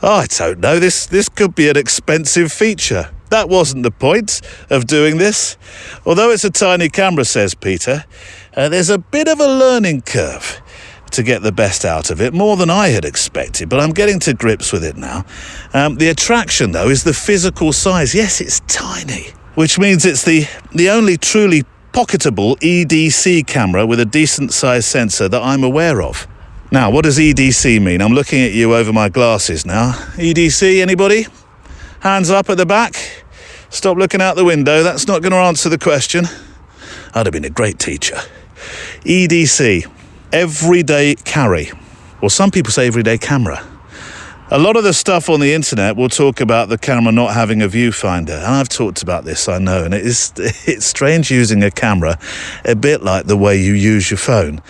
Oh, I don't know, this could be an expensive feature. That wasn't the point of doing this. Although it's a tiny camera, says Peter, there's a bit of a learning curve to get the best out of it, more than I had expected, but I'm getting to grips with it now. The attraction, though, is the physical size. Yes, it's tiny, which means it's the only truly pocketable EDC camera with a decent-sized sensor that I'm aware of. Now, what does EDC mean? I'm looking at you over my glasses now. EDC, anybody? Hands up at the back. Stop looking out the window. That's not going to answer the question. I'd have been a great teacher. EDC. Everyday carry, or some people say everyday camera. A lot of the stuff on the internet will talk about the camera not having a viewfinder, and I've talked about this, I know, and it's strange using a camera a bit like the way you use your phone.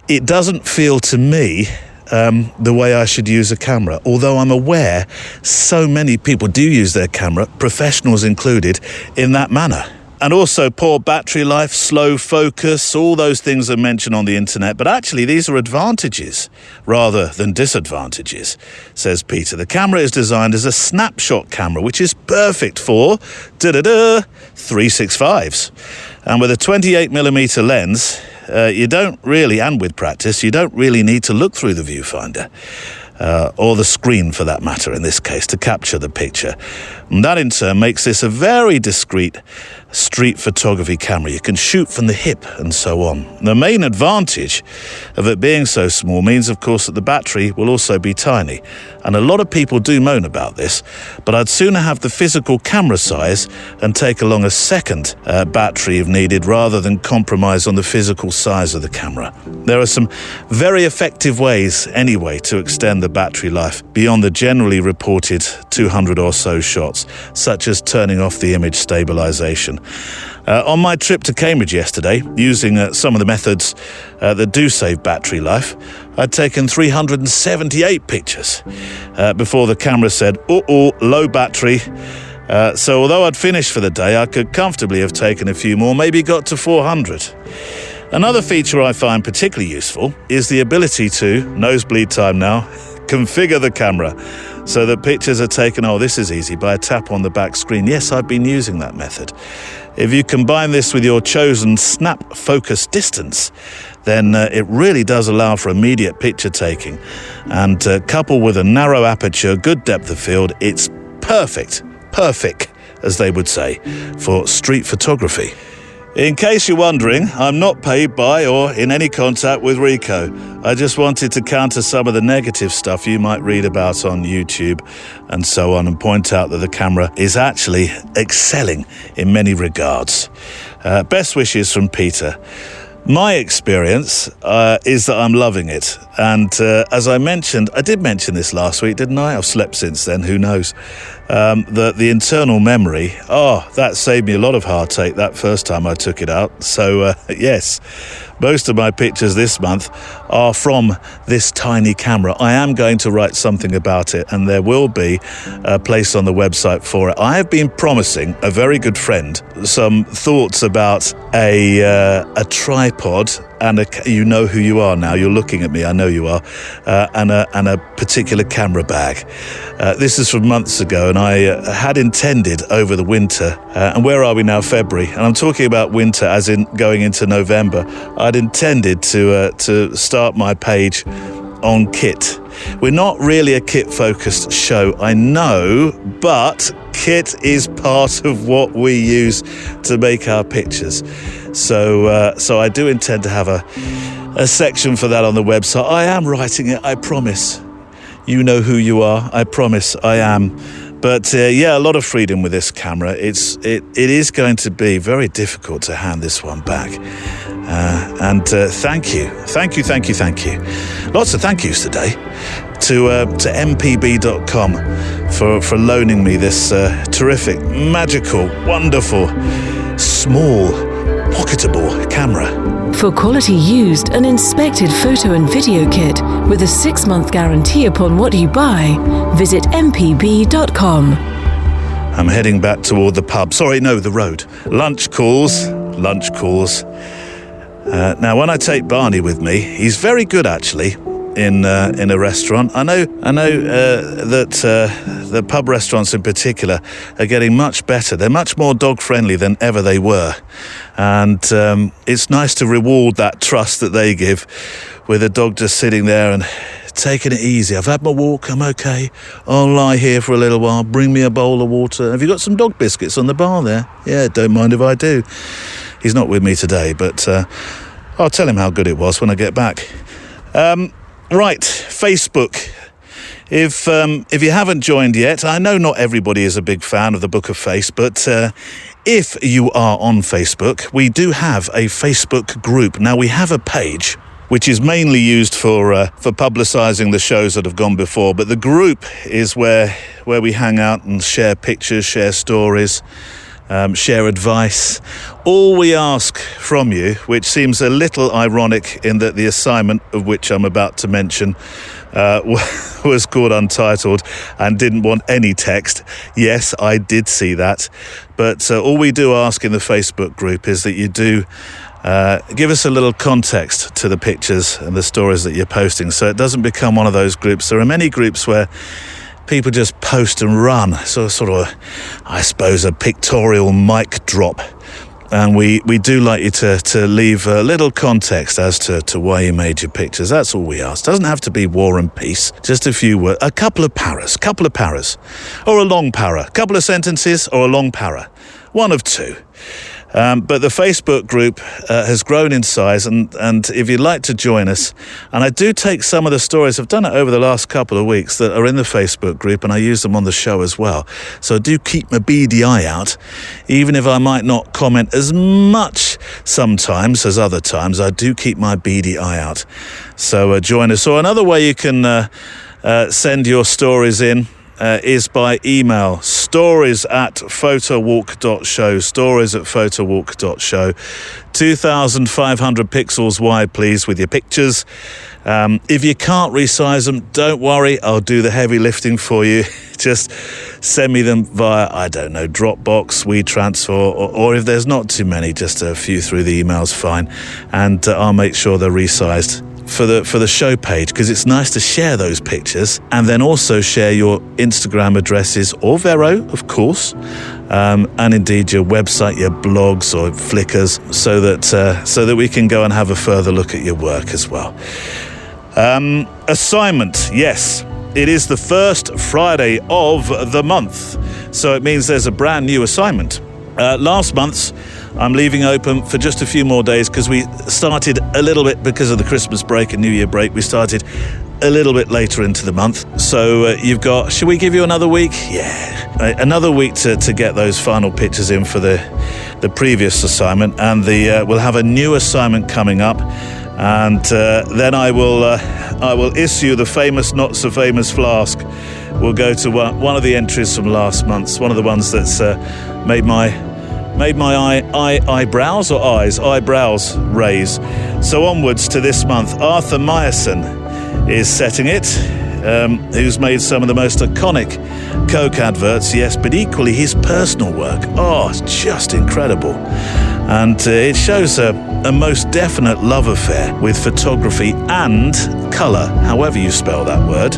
It doesn't feel to me the way I should use a camera, although I'm aware so many people do use their camera, professionals included, in that manner. And also poor battery life, slow focus, all those things are mentioned on the internet. But actually, these are advantages rather than disadvantages, says Peter. The camera is designed as a snapshot camera, which is perfect for 365s. And with a 28mm lens, you don't really, and with practice, you don't really need to look through the viewfinder. Or the screen for that matter in this case, to capture the picture. And that in turn makes this a very discreet street photography camera. You can shoot from the hip and so on. The main advantage of it being so small means, of course, that the battery will also be tiny. And a lot of people do moan about this, but I'd sooner have the physical camera size and take along a second battery if needed, rather than compromise on the physical size of the camera. There are some very effective ways anyway to extend the battery life beyond the generally reported 200 or so shots, such as turning off the image stabilization. On my trip to Cambridge yesterday, using some of the methods that do save battery life, I'd taken 378 pictures before the camera said, low battery, So although I'd finished for the day, I could comfortably have taken a few more, maybe got to 400. Another feature I find particularly useful is the ability to, nosebleed time now, configure the camera so that pictures are taken, this is easy, by a tap on the back screen. Yes, I've been using that method. If you combine this with your chosen snap focus distance, then it really does allow for immediate picture taking. And coupled with a narrow aperture, good depth of field, it's perfect, as they would say, for street photography. In case you're wondering, I'm not paid by or in any contact with Ricoh. I just wanted to counter some of the negative stuff you might read about on YouTube and so on, and point out that the camera is actually excelling in many regards. Best wishes from Peter. My experience is that I'm loving it. And as I did mention this last week, didn't I? I've slept since then, who knows? The internal memory, that saved me a lot of heartache that first time I took it out. So, yes, most of my pictures this month are from this tiny camera. I am going to write something about it, and there will be a place on the website for it. I have been promising a very good friend some thoughts about a tripod and you know who you are now. You're looking at me, I know you are, and a particular camera bag. This is from months ago, and I had intended over the winter, and where are we now? February, and I'm talking about winter as in going into November. I'd intended to start my page on kit. We're not really a kit-focused show, I know, but kit is part of what we use to make our pictures. So I do intend to have a section for that on the website. I am writing it, I promise. You know who you are, I promise I am. But a lot of freedom with this camera. It is going to be very difficult to hand this one back. And thank you. Lots of thank yous today to mpb.com for loaning me this terrific, magical, wonderful, small, pocketable camera. For quality used and inspected photo and video kit with a 6-month guarantee upon what you buy, visit mpb.com. I'm heading back toward the pub. The road. Lunch calls. Now, when I take Barney with me, he's very good actually in a restaurant. I know that the pub restaurants in particular are getting much better. They're much more dog friendly than ever they were, and it's nice to reward that trust that they give with a dog just sitting there and taking it easy. I've had my walk, I'm okay. I'll lie here for a little while. Bring me a bowl of water. Have you got some dog biscuits on the bar there? Yeah, don't mind if I do. He's not with me today, but I'll tell him how good it was when I get back. Right, Facebook. If you haven't joined yet, I know not everybody is a big fan of the Book of Face, but if you are on Facebook, we do have a Facebook group. Now, we have a page which is mainly used for publicising the shows that have gone before, but the group is where we hang out and share pictures, share stories, share advice. All we ask from you, which seems a little ironic in that the assignment of which I'm about to mention was called Untitled and didn't want any text. Yes, I did see that. But all we do ask in the Facebook group is that you do give us a little context to the pictures and the stories that you're posting, so it doesn't become one of those groups. There are many groups where people just post and run, so sort of, I suppose, a pictorial mic drop. And we do like you to leave a little context as to why you made your pictures. That's all we ask. Doesn't have to be War and Peace. Just a few words, a couple of paras, or a long para, a couple of sentences or a long para, one of two. But the Facebook group has grown in size, and if you'd like to join us, and I do take some of the stories, I've done it over the last couple of weeks, that are in the Facebook group, and I use them on the show as well. So I do keep my beady eye out, even if I might not comment as much sometimes as other times. I do keep my beady eye out. So join us. Or another way you can send your stories in is by email, stories@photowalk.show, stories@photowalk.show. 2,500 pixels wide, please, with your pictures. If you can't resize them, don't worry, I'll do the heavy lifting for you. Just send me them via, I don't know, Dropbox, WeTransfer, or if there's not too many, just a few through the email's fine, and I'll make sure they're resized for the show page, because it's nice to share those pictures and then also share your Instagram addresses or Vero, of course, and indeed your website, your blogs or Flickrs, so that we can go and have a further look at your work as well. Assignment, yes. It is the first Friday of the month, so it means there's a brand new assignment. Last month's I'm leaving open for just a few more days because we started a little bit because of the Christmas break and New Year break. We started a little bit later into the month. So you've got, should we give you another week? Yeah. Another week to get those final pictures in for the previous assignment. And we'll have a new assignment coming up. And then I will issue the famous, not so famous flask. We'll go to one of the entries from last month's, one of the ones that's made my eyebrows raise. So onwards to this month, Arthur Meyerson is setting it, who's made some of the most iconic Coke adverts, yes, but equally his personal work. Oh, it's just incredible. And it shows a most definite love affair with photography and colour, however you spell that word.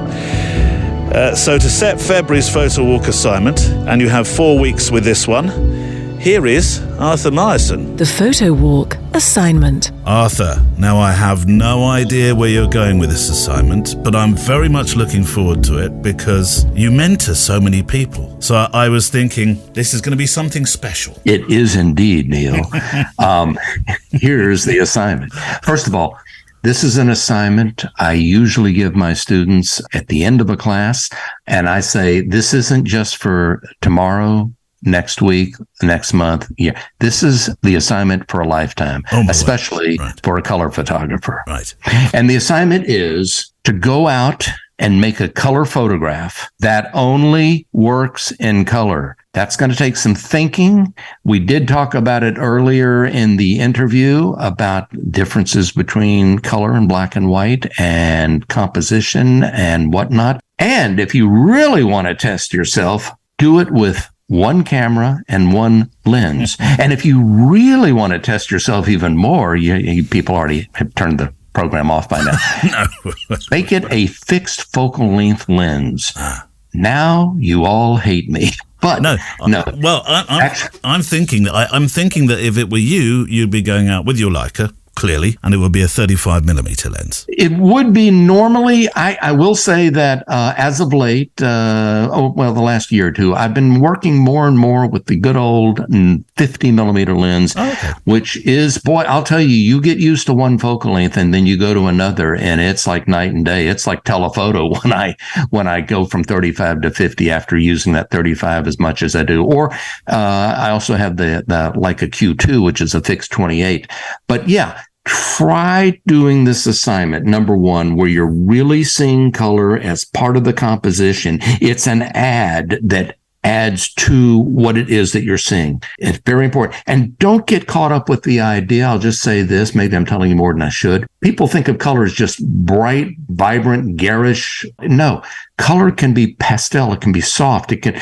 So to set February's Photo Walk assignment, and you have 4 weeks with this one, here is Arthur Meyerson. The Photo Walk assignment. Arthur, now I have no idea where you're going with this assignment, but I'm very much looking forward to it because you mentor so many people. So I was thinking this is going to be something special. It is indeed, Neil. Here's the assignment. First of all, this is an assignment I usually give my students at the end of a class, and I say this isn't just for tomorrow, next week, next month. Yeah, this is the assignment for a lifetime, especially for a color photographer. Right. And the assignment is to go out and make a color photograph that only works in color. That's going to take some thinking. We did talk about it earlier in the interview about differences between color and black and white and composition and whatnot. And if you really want to test yourself, do it with one camera and one lens. And if you really want to test yourself even more, you people already have turned the program off by now. No. Make it a fixed focal length lens. Now you all hate me. But no. Well, I'm thinking that if it were you, you'd be going out with your Leica, clearly, and it would be a 35mm lens. It would be normally. I will say that as of late, the last year or two, I've been working more and more with the good old 50mm lens, which is, boy, I'll tell you, you get used to one focal length and then you go to another, and it's like night and day. It's like telephoto when I go from 35 to 50 after using that 35 as much as I do. Or I also have the Leica Q2, which is a fixed 28. But yeah. Try doing this assignment, number one, where you're really seeing color as part of the composition. It's an ad that adds to what it is that you're seeing. It's very important. And don't get caught up with the idea. I'll just say this. Maybe I'm telling you more than I should. People think of color as just bright, vibrant, garish. No, color can be pastel. It can be soft. It can.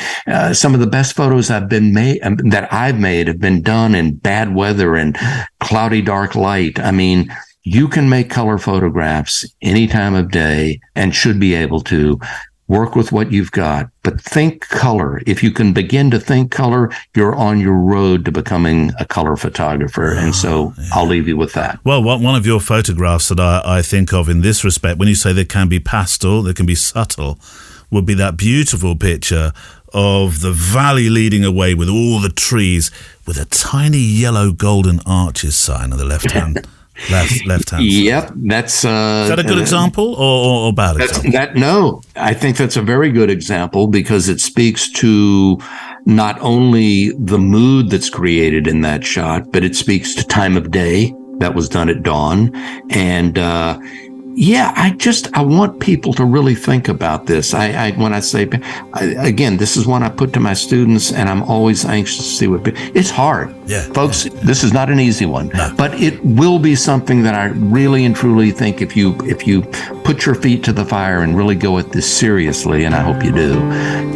Some of the best photos that I've made have been done in bad weather and cloudy, dark light. I mean, you can make color photographs any time of day and should be able to. Work with what you've got, but think color. If you can begin to think color, you're on your road to becoming a color photographer. And so I'll leave you with that. Well, one of your photographs that I think of in this respect, when you say they can be pastel, they can be subtle, would be that beautiful picture of the valley leading away with all the trees with a tiny yellow golden arches sign on the left hand. Left hand. Yep, that's. Is that a good example or bad example? No, I think that's a very good example because it speaks to not only the mood that's created in that shot, but it speaks to time of day. That was done at dawn, and I want people to really think about this. When I say, again, this is one I put to my students, and I'm always anxious to see it's hard. Yeah. Folks, this is not an easy one, but it will be something that I really and truly think if you put your feet to the fire and really go at this seriously, and I hope you do,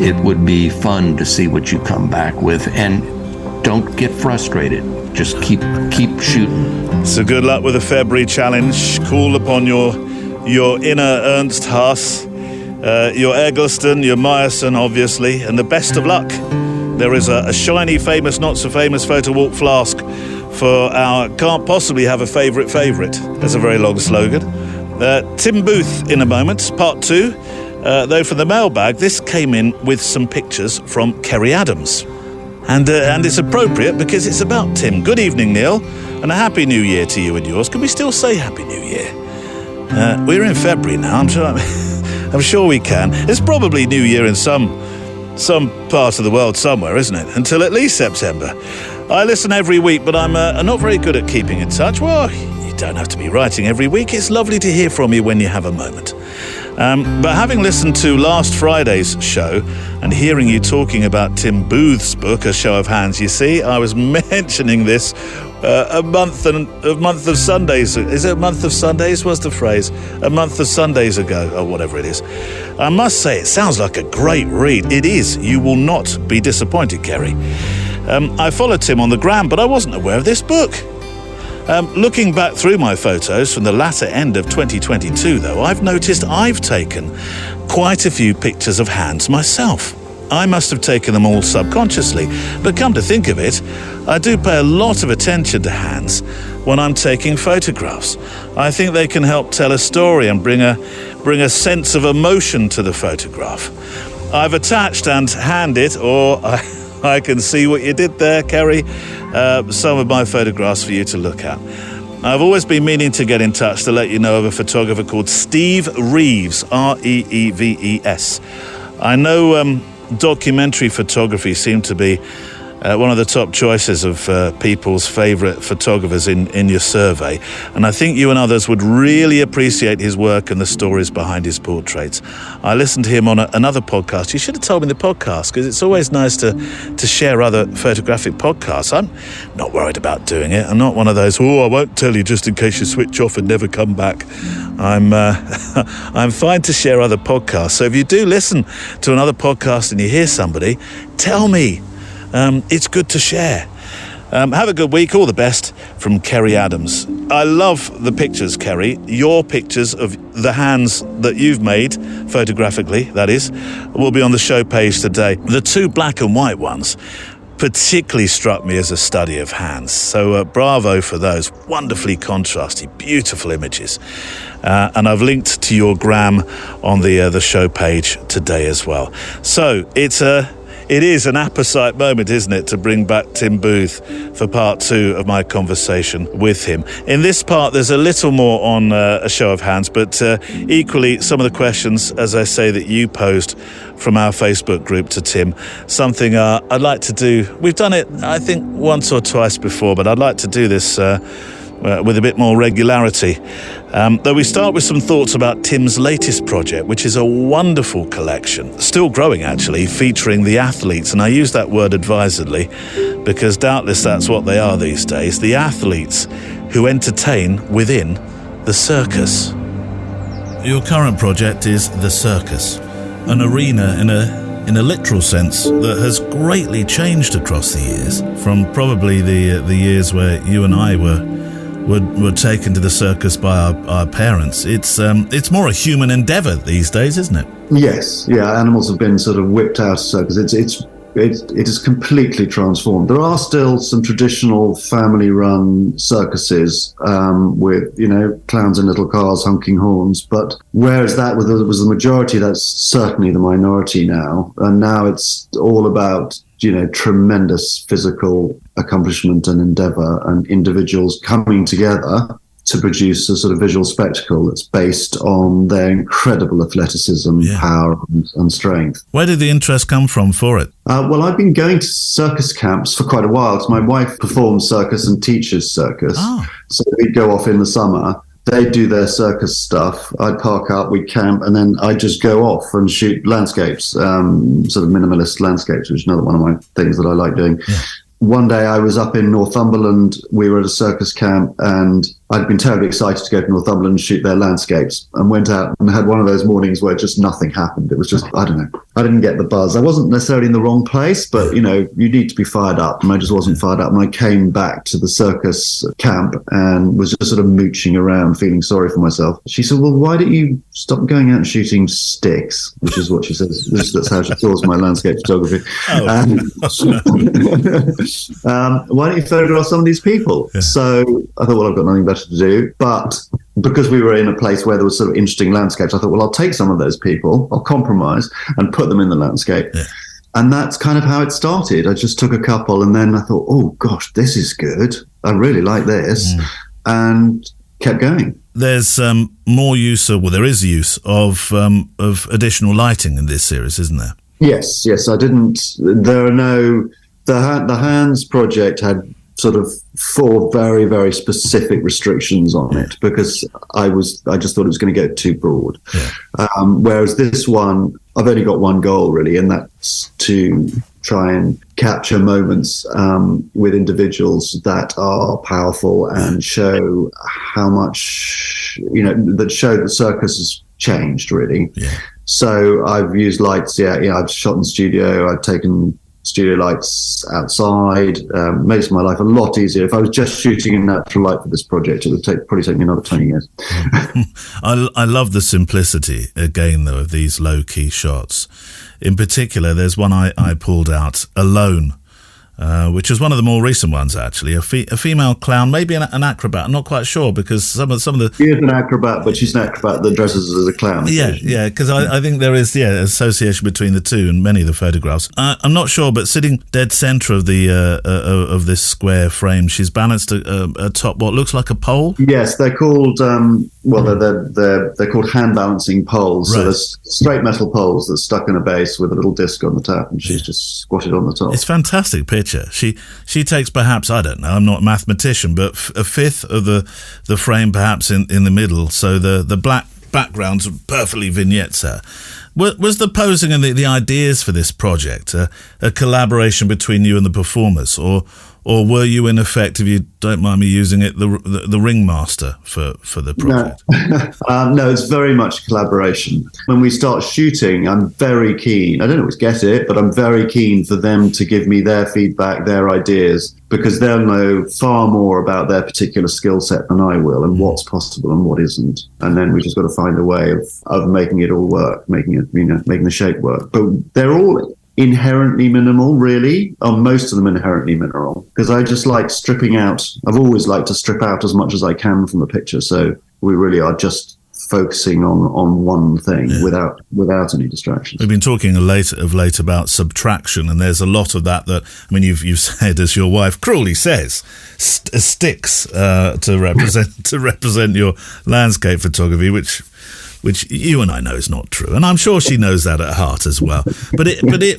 it would be fun to see what you come back with. And don't get frustrated. Just keep shooting. So good luck with the February challenge. Call upon your inner Ernst Haas, your Eggleston, your Meyerson, obviously, and the best of luck. There is a shiny, famous, not so famous Photowalk flask for our can't possibly have a favourite. That's a very long slogan. Tim Booth in a moment, part 2. Though for the mailbag, this came in with some pictures from Kerry Adams. And it's appropriate because it's about Tim. Good evening, Neil, and a Happy New Year to you and yours. Can we still say Happy New Year? We're in February now. I'm sure we can. It's probably New Year in some part of the world somewhere, isn't it? Until at least September. I listen every week, but I'm not very good at keeping in touch. Well, you don't have to be writing every week. It's lovely to hear from you when you have a moment. But having listened to last Friday's show and hearing you talking about Tim Booth's book, A Show of Hands, you see, I was mentioning this a month of Sundays. Is it a month of Sundays? What's the phrase? A month of Sundays ago, or whatever it is. I must say, it sounds like a great read. It is. You will not be disappointed, Kerry. I followed Tim on the gram, but I wasn't aware of this book. Looking back through my photos from the latter end of 2022, though, I've noticed I've taken quite a few pictures of hands myself. I must have taken them all subconsciously, but come to think of it, I do pay a lot of attention to hands when I'm taking photographs. I think they can help tell a story and bring a sense of emotion to the photograph. I've attached and handed, or I can see what you did there, Kerry, some of my photographs for you to look at. I've always been meaning to get in touch to let you know of a photographer called Steve Reeves, Reeves. I know documentary photography seemed to be one of the top choices of people's favourite photographers in your survey, and I think you and others would really appreciate his work and the stories behind his portraits. I listened to him on another podcast. You should have told me the podcast, because it's always nice to share other photographic podcasts. I'm not worried about doing it. I'm not one of those, I won't tell you just in case you switch off and never come back. I'm fine to share other podcasts. So if you do listen to another podcast and you hear somebody, tell me. It's good to share. Have a good week. All the best from Kerry Adams. I love the pictures, Kerry. Your pictures of the hands that you've made, photographically, that is, will be on the show page today. The 2 black and white ones particularly struck me as a study of hands. So bravo for those. Wonderfully contrasty, beautiful images. And I've linked to your gram on the show page today as well. So it is an apposite moment, isn't it, to bring back Tim Booth for part 2 of my conversation with him. In this part, there's a little more on A Show of Hands, but equally, some of the questions, as I say, that you posed from our Facebook group to Tim, something I'd like to do. We've done it, I think, once or twice before, but I'd like to do this with a bit more regularity. Though we start with some thoughts about Tim's latest project, which is a wonderful collection, still growing actually, featuring the athletes, and I use that word advisedly because doubtless that's what they are these days, the athletes who entertain within the circus. Your current project is the circus, an arena in a literal sense that has greatly changed across the years, from probably the years where you and I were taken to the circus by our parents. It's more a human endeavour these days, isn't it? Yes, yeah. Animals have been sort of whipped out of circus. It is completely transformed. There are still some traditional family-run circuses with clowns in little cars honking horns. But whereas that was the majority, that's certainly the minority now. And now it's all about tremendous physical accomplishment and endeavour, and individuals coming together to produce a sort of visual spectacle that's based on their incredible athleticism, power and strength. Where did the interest come from for it? Well, I've been going to circus camps for quite a while, because my wife performs circus and teaches circus. So we'd go off in the summer they'd do their circus stuff. I'd park up, we'd camp, and then I'd just go off and shoot landscapes, sort of minimalist landscapes, which is another one of my things that I like doing. Yeah. One day I was up in Northumberland. We were at a circus camp, and I'd been terribly excited to go to Northumberland and shoot their landscapes, and went out and had one of those mornings where just nothing happened. It was just, I don't know. I didn't get the buzz. I wasn't necessarily in the wrong place, but, you know, you need to be fired up, and I just wasn't fired up. And I came back to the circus camp and was just sort of mooching around, feeling sorry for myself. She said, well, why don't you stop going out and shooting sticks, which is what she says. That's how she calls my landscape photography. Why don't you photograph some of these people? Yeah. So I thought, well, I've got nothing better to do. But because we were in a place where there was sort of interesting landscapes, I thought, well, I'll take some of those people, I'll compromise and put them in the landscape. Yeah. And that's kind of how it started. I just took a couple, and then I thought, oh, gosh, this is good. I really like this. And kept going. There's more use of, well, there is use of additional lighting in this series, isn't there? Yes. I didn't, there are no, the Hands project had sort of 4 very, very specific restrictions on it, because I just thought it was going to get too broad. Yeah. Whereas this one, I've only got one goal really, and that's to try and capture moments with individuals that are powerful and show how much, that show that circus has changed really. Yeah. So I've used lights. I've shot in the studio. I've taken studio lights outside. Makes my life a lot easier. If I was just shooting in natural light for this project, it would probably take me another 20 years. I love the simplicity, again, though, of these low-key shots. In particular, there's one I pulled out, Alone, which is one of the more recent ones, actually. A female clown, maybe an acrobat. I'm not quite sure, because some of the... She is an acrobat, but she's an acrobat that dresses as a clown. Yeah, because I think there is association between the two in many of the photographs. I'm not sure, but sitting dead centre of the of this square frame, she's balanced atop what looks like a pole. Yes, they're called they're called hand balancing poles. Right. So there's straight metal poles that's stuck in a base with a little disc on the top, and she's just squatted on the top. It's a fantastic picture. She takes perhaps, I don't know, I'm not a mathematician, but a fifth of the frame perhaps in the middle, so the black backgrounds perfectly vignettes her. Was the posing and the ideas for this project a collaboration between you and the performers, or were you, in effect, if you don't mind me using it, the ringmaster for the project? No, it's very much collaboration. When we start shooting, I'm very keen. I don't always get it, but I'm very keen for them to give me their feedback, their ideas, because they'll know far more about their particular skill set than I will, and what's possible and what isn't. And then we just got to find a way of making it all work, making the shape work. But they're all inherently minimal, really, or most of them inherently minimal, because I just like stripping out. I've always liked to strip out as much as I can from a picture, so we really are just focusing on one thing without any distractions. We've been talking of late about subtraction, and there's a lot of that. I mean, you've said, as your wife cruelly says, sticks to represent your landscape photography, which you and I know is not true, and I'm sure she knows that at heart as well. But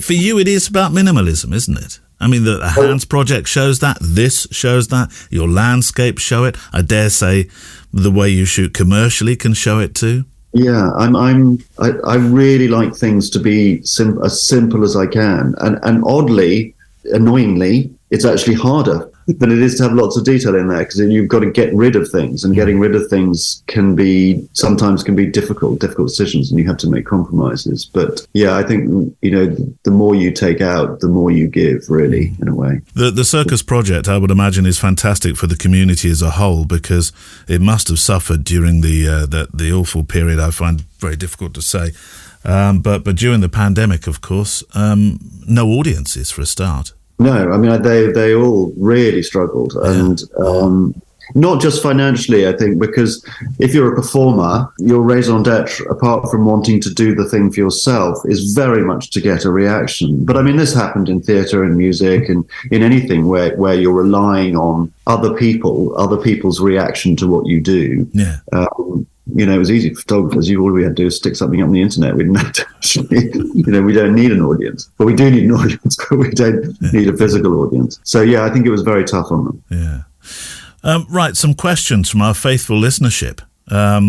for you, it is about minimalism, isn't it? I mean, the Hands project shows that. This shows that. Your landscapes show it. I dare say, the way you shoot commercially can show it too. Yeah, I really like things to be as simple as I can, and oddly, annoyingly, it's actually harder than it is to have lots of detail in there, because you've got to get rid of things, and getting rid of things sometimes can be difficult decisions, and you have to make compromises. But yeah, I think, the more you take out, the more you give, really, in a way. The circus project, I would imagine, is fantastic for the community as a whole, because it must have suffered during the awful period. I find very difficult to say. But during the pandemic, of course, no audiences for a start. No, I mean, they all really struggled, and not just financially, I think, because if you're a performer, your raison d'etre, apart from wanting to do the thing for yourself, is very much to get a reaction. But I mean, this happened in theatre and music and in anything where you're relying on other people's reaction to what you do. Yeah. It was easy for photographers. All we had to do is stick something up on the internet. We didn't have to actually, we don't need an audience. But we do need an audience, but we don't need a physical audience. So, yeah, I think it was very tough on them. Yeah. Right, some questions from our faithful listenership. I'm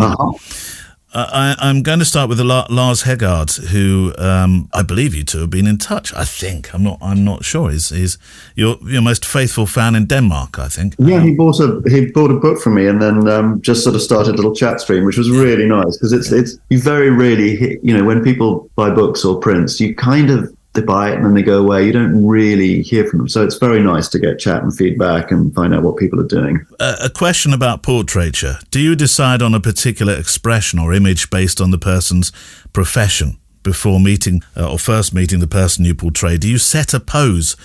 going to start with Lars Hegaard, who I believe you two have been in touch. I think I'm not sure. He's your most faithful fan in Denmark, I think. Yeah, he bought a book from me, and then just sort of started a little chat stream, which was really nice, because it's you very rarely, when people buy books or prints, you kind of, they buy it and then they go away. You don't really hear from them. So it's very nice to get chat and feedback and find out what people are doing. A question about portraiture. Do you decide on a particular expression or image based on the person's profession before meeting or first meeting the person you portray? Do you set a pose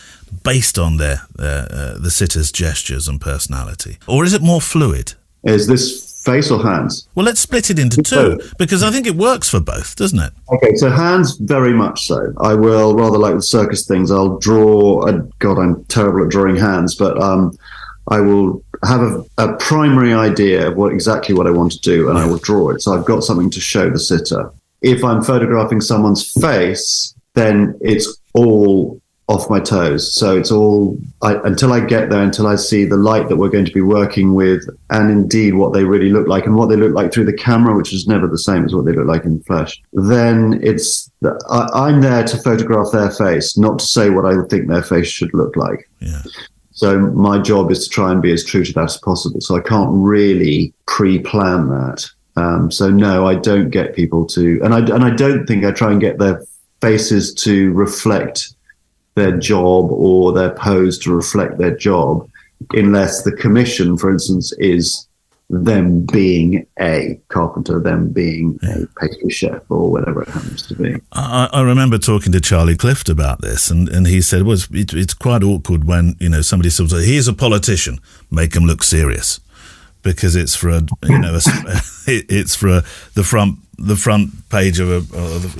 based on the sitter's gestures and personality? Or is it more fluid? Is this face or hands? Well, let's split it into two, because I think it works for both, doesn't it? Okay, so hands, very much so. I will, rather like the circus things, I'll draw, God, I'm terrible at drawing hands, but I will have a primary idea of exactly what I want to do, and I will draw it. So I've got something to show the sitter. If I'm photographing someone's face, then it's all off my toes. So it's all, until I get there, until I see the light that we're going to be working with, and indeed what they really look like and what they look like through the camera, which is never the same as what they look like in the flesh, then I'm there to photograph their face, not to say what I think their face should look like. Yeah. So my job is to try and be as true to that as possible. So I can't really pre-plan that. So no, I don't get people to, and I don't think I try and get their faces to reflect their job or their pose to reflect their job, unless the commission, for instance, is them being a carpenter, them being a pastry chef, or whatever it happens to be. I remember talking to Charlie Clift about this, and he said, well, it's quite awkward when somebody says, here's a politician, make them look serious, because it's for the front page of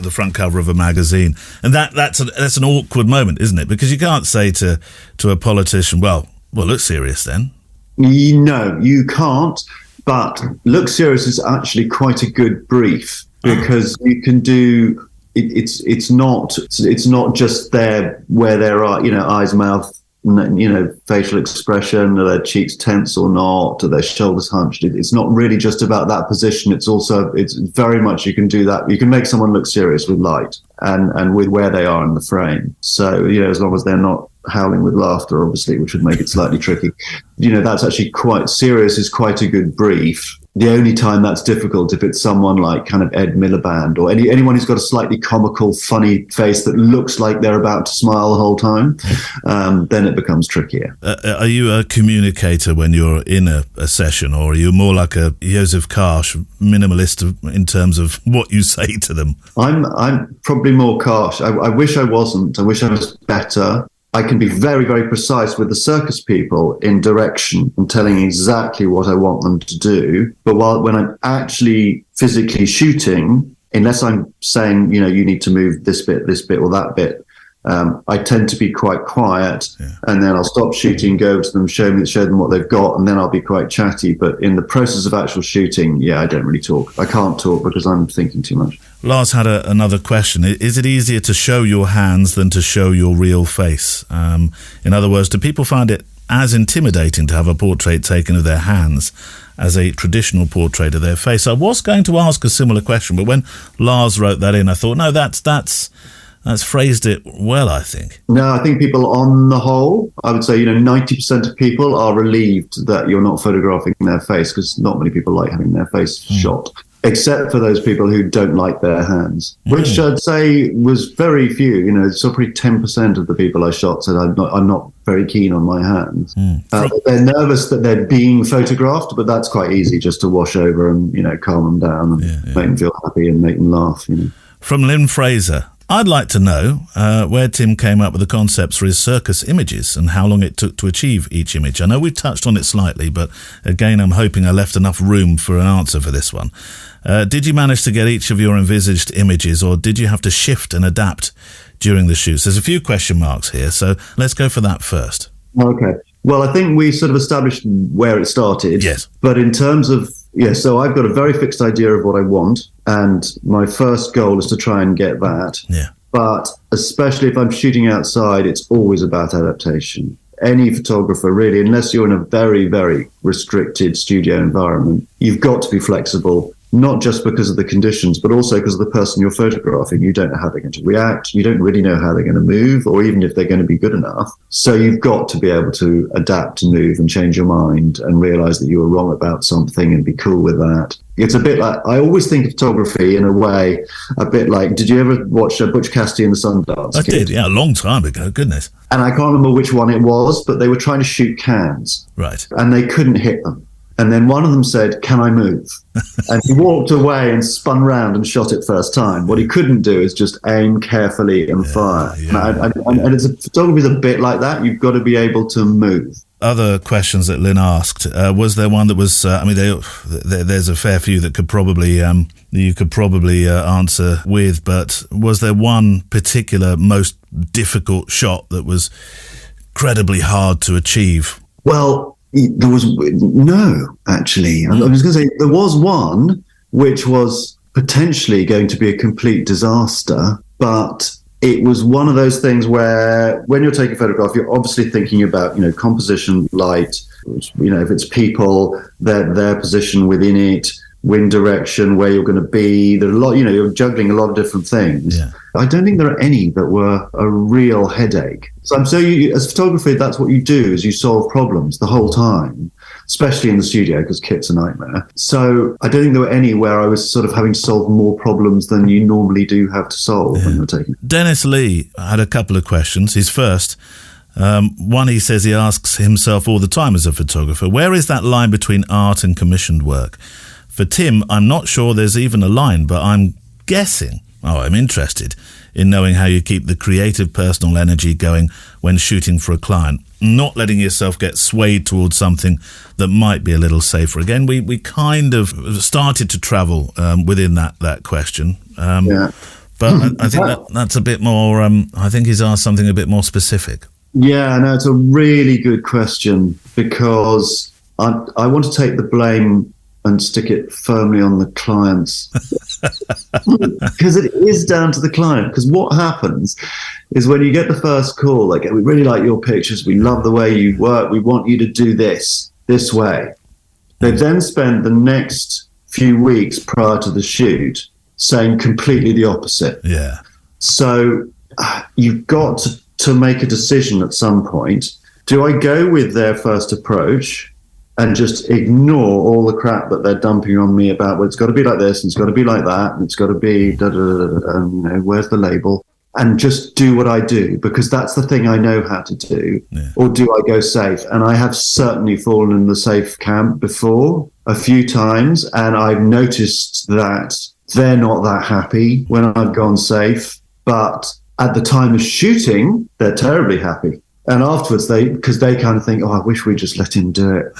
the front cover of a magazine, and that's an awkward moment, isn't it? Because you can't say to a politician, well, look serious then. No, you can't. But look serious is actually quite a good brief, because you can do it. It's not just there where there are eyes, mouth, facial expression, are their cheeks tense or not, are their shoulders hunched. It's not really just about that position. It's very much, you can do that. You can make someone look serious with light and with where they are in the frame. So, as long as they're not howling with laughter, obviously, which would make it slightly tricky. That's actually quite serious, is quite a good brief. The only time that's difficult, if it's someone like kind of Ed Miliband or anyone who's got a slightly comical, funny face that looks like they're about to smile the whole time, then it becomes trickier. Are you a communicator when you're in a session, or are you more like a Joseph Karsh, minimalist in terms of what you say to them? I'm probably more Karsh. I wish I wasn't. I wish I was better. I can be very, very precise with the circus people in direction and telling exactly what I want them to do. But when I'm actually physically shooting, unless I'm saying, you need to move this bit, or that bit, I tend to be quite quiet, and then I'll stop shooting, go over to them, show them what they've got, and then I'll be quite chatty. But in the process of actual shooting, I don't really talk. I can't talk because I'm thinking too much. Lars had another question. Is it easier to show your hands than to show your real face? In other words, do people find it as intimidating to have a portrait taken of their hands as a traditional portrait of their face? I was going to ask a similar question, but when Lars wrote that in, I thought, no, that's phrased it well, I think. No, I think people on the whole, I would say, 90% of people are relieved that you're not photographing their face, because not many people like having their face shot, except for those people who don't like their hands, which I'd say was very few. So probably 10% of the people I shot said, I'm not very keen on my hands. They're nervous that they're being photographed, but that's quite easy, just to wash over and, calm them down and make them feel happy and make them laugh. From Lynn Fraser, I'd like to know where Tim came up with the concepts for his circus images and how long it took to achieve each image. I know we've touched on it slightly, but again, I'm hoping I left enough room for an answer for this one. Did you manage to get each of your envisaged images, or did you have to shift and adapt during the shoots? There's a few question marks here, so let's go for that first. Okay. Well, I think we sort of established where it started. Yes. But in terms of, so I've got a very fixed idea of what I want, and my first goal is to try and get that. Yeah. But especially if I'm shooting outside, it's always about adaptation. any photographer really, unless you're in a very, very restricted studio environment, you've got to be flexible, not just because of the conditions, but also because of the person you're photographing. You don't know how they're going to react. You don't really know how they're going to move, or even if they're going to be good enough. So you've got to be able to adapt and move and change your mind and realize that you were wrong about something and be cool with that. It's a bit like, I always think of photography in a way, a bit like, did you ever watch Butch Cassidy and the Sundance I Kid? did, yeah, a long time ago, goodness. And I can't remember which one it was, but they were trying to shoot cans. Right. And they couldn't hit them. And then one of them said, "Can I move?" And he walked away and spun round and shot it first time. What he couldn't do is just aim carefully and fire. Yeah. And photography is a bit like that. You've got to be able to move. Other questions that Lynn asked, was there one that was, there's a fair few that you could probably answer with, but was there one particular most difficult shot that was incredibly hard to achieve? Well, there was no, actually. I was going to say there was one which was potentially going to be a complete disaster, but it was one of those things where when you're taking a photograph, you're obviously thinking about, composition, light, if it's people, their position within it, wind direction, where you're going to be. There are a lot, you're juggling a lot of different things. Yeah. I don't think there are any that were a real headache. So as photography, that's what you do, is you solve problems the whole time, especially in the studio, because kit's a nightmare. So I don't think there were any where I was sort of having to solve more problems than you normally do have to solve when you're taking. Dennis Lee had a couple of questions. His first, one, he says he asks himself all the time as a photographer, where is that line between art and commissioned work? For Tim, I'm not sure there's even a line, but I'm guessing, I'm interested in knowing how you keep the creative personal energy going when shooting for a client, not letting yourself get swayed towards something that might be a little safer. Again, we kind of started to travel within that question. But I think that's a bit more, I think he's asked something a bit more specific. Yeah, no, it's a really good question, because I want to take the blame and stick it firmly on the clients, because it is down to the client. Because what happens is when you get the first call, like, we really like your pictures, we love the way you work, we want you to do this way. They then spend the next few weeks prior to the shoot saying completely the opposite. Yeah. So you've got to make a decision at some point. Do I go with their first approach and just ignore all the crap that they're dumping on me about, well, it's got to be like this, and it's got to be like that, and it's got to be and where's the label, and just do what I do, because that's the thing I know how to do. Yeah. Or do I go safe? And I have certainly fallen in the safe camp before a few times, and I've noticed that they're not that happy when I've gone safe, but at the time of shooting, they're terribly happy. And afterwards, because they kind of think, I wish we just let him do it,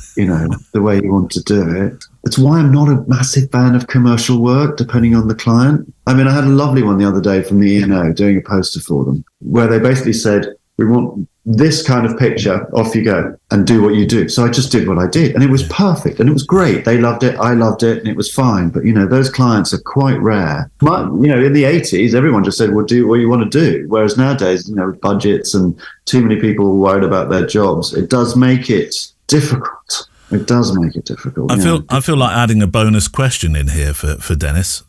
the way he wants to do it. It's why I'm not a massive fan of commercial work, depending on the client. I mean, I had a lovely one the other day from the E&O doing a poster for them, where they basically said, we want this kind of picture, off you go, and do what you do. So I just did what I did, and it was perfect, and it was great. They loved it, I loved it, and it was fine. But, those clients are quite rare. In the 80s, everyone just said, well, do what you want to do. Whereas nowadays, budgets and too many people worried about their jobs, it does make it difficult. It does make it difficult. I feel like adding a bonus question in here for Dennis.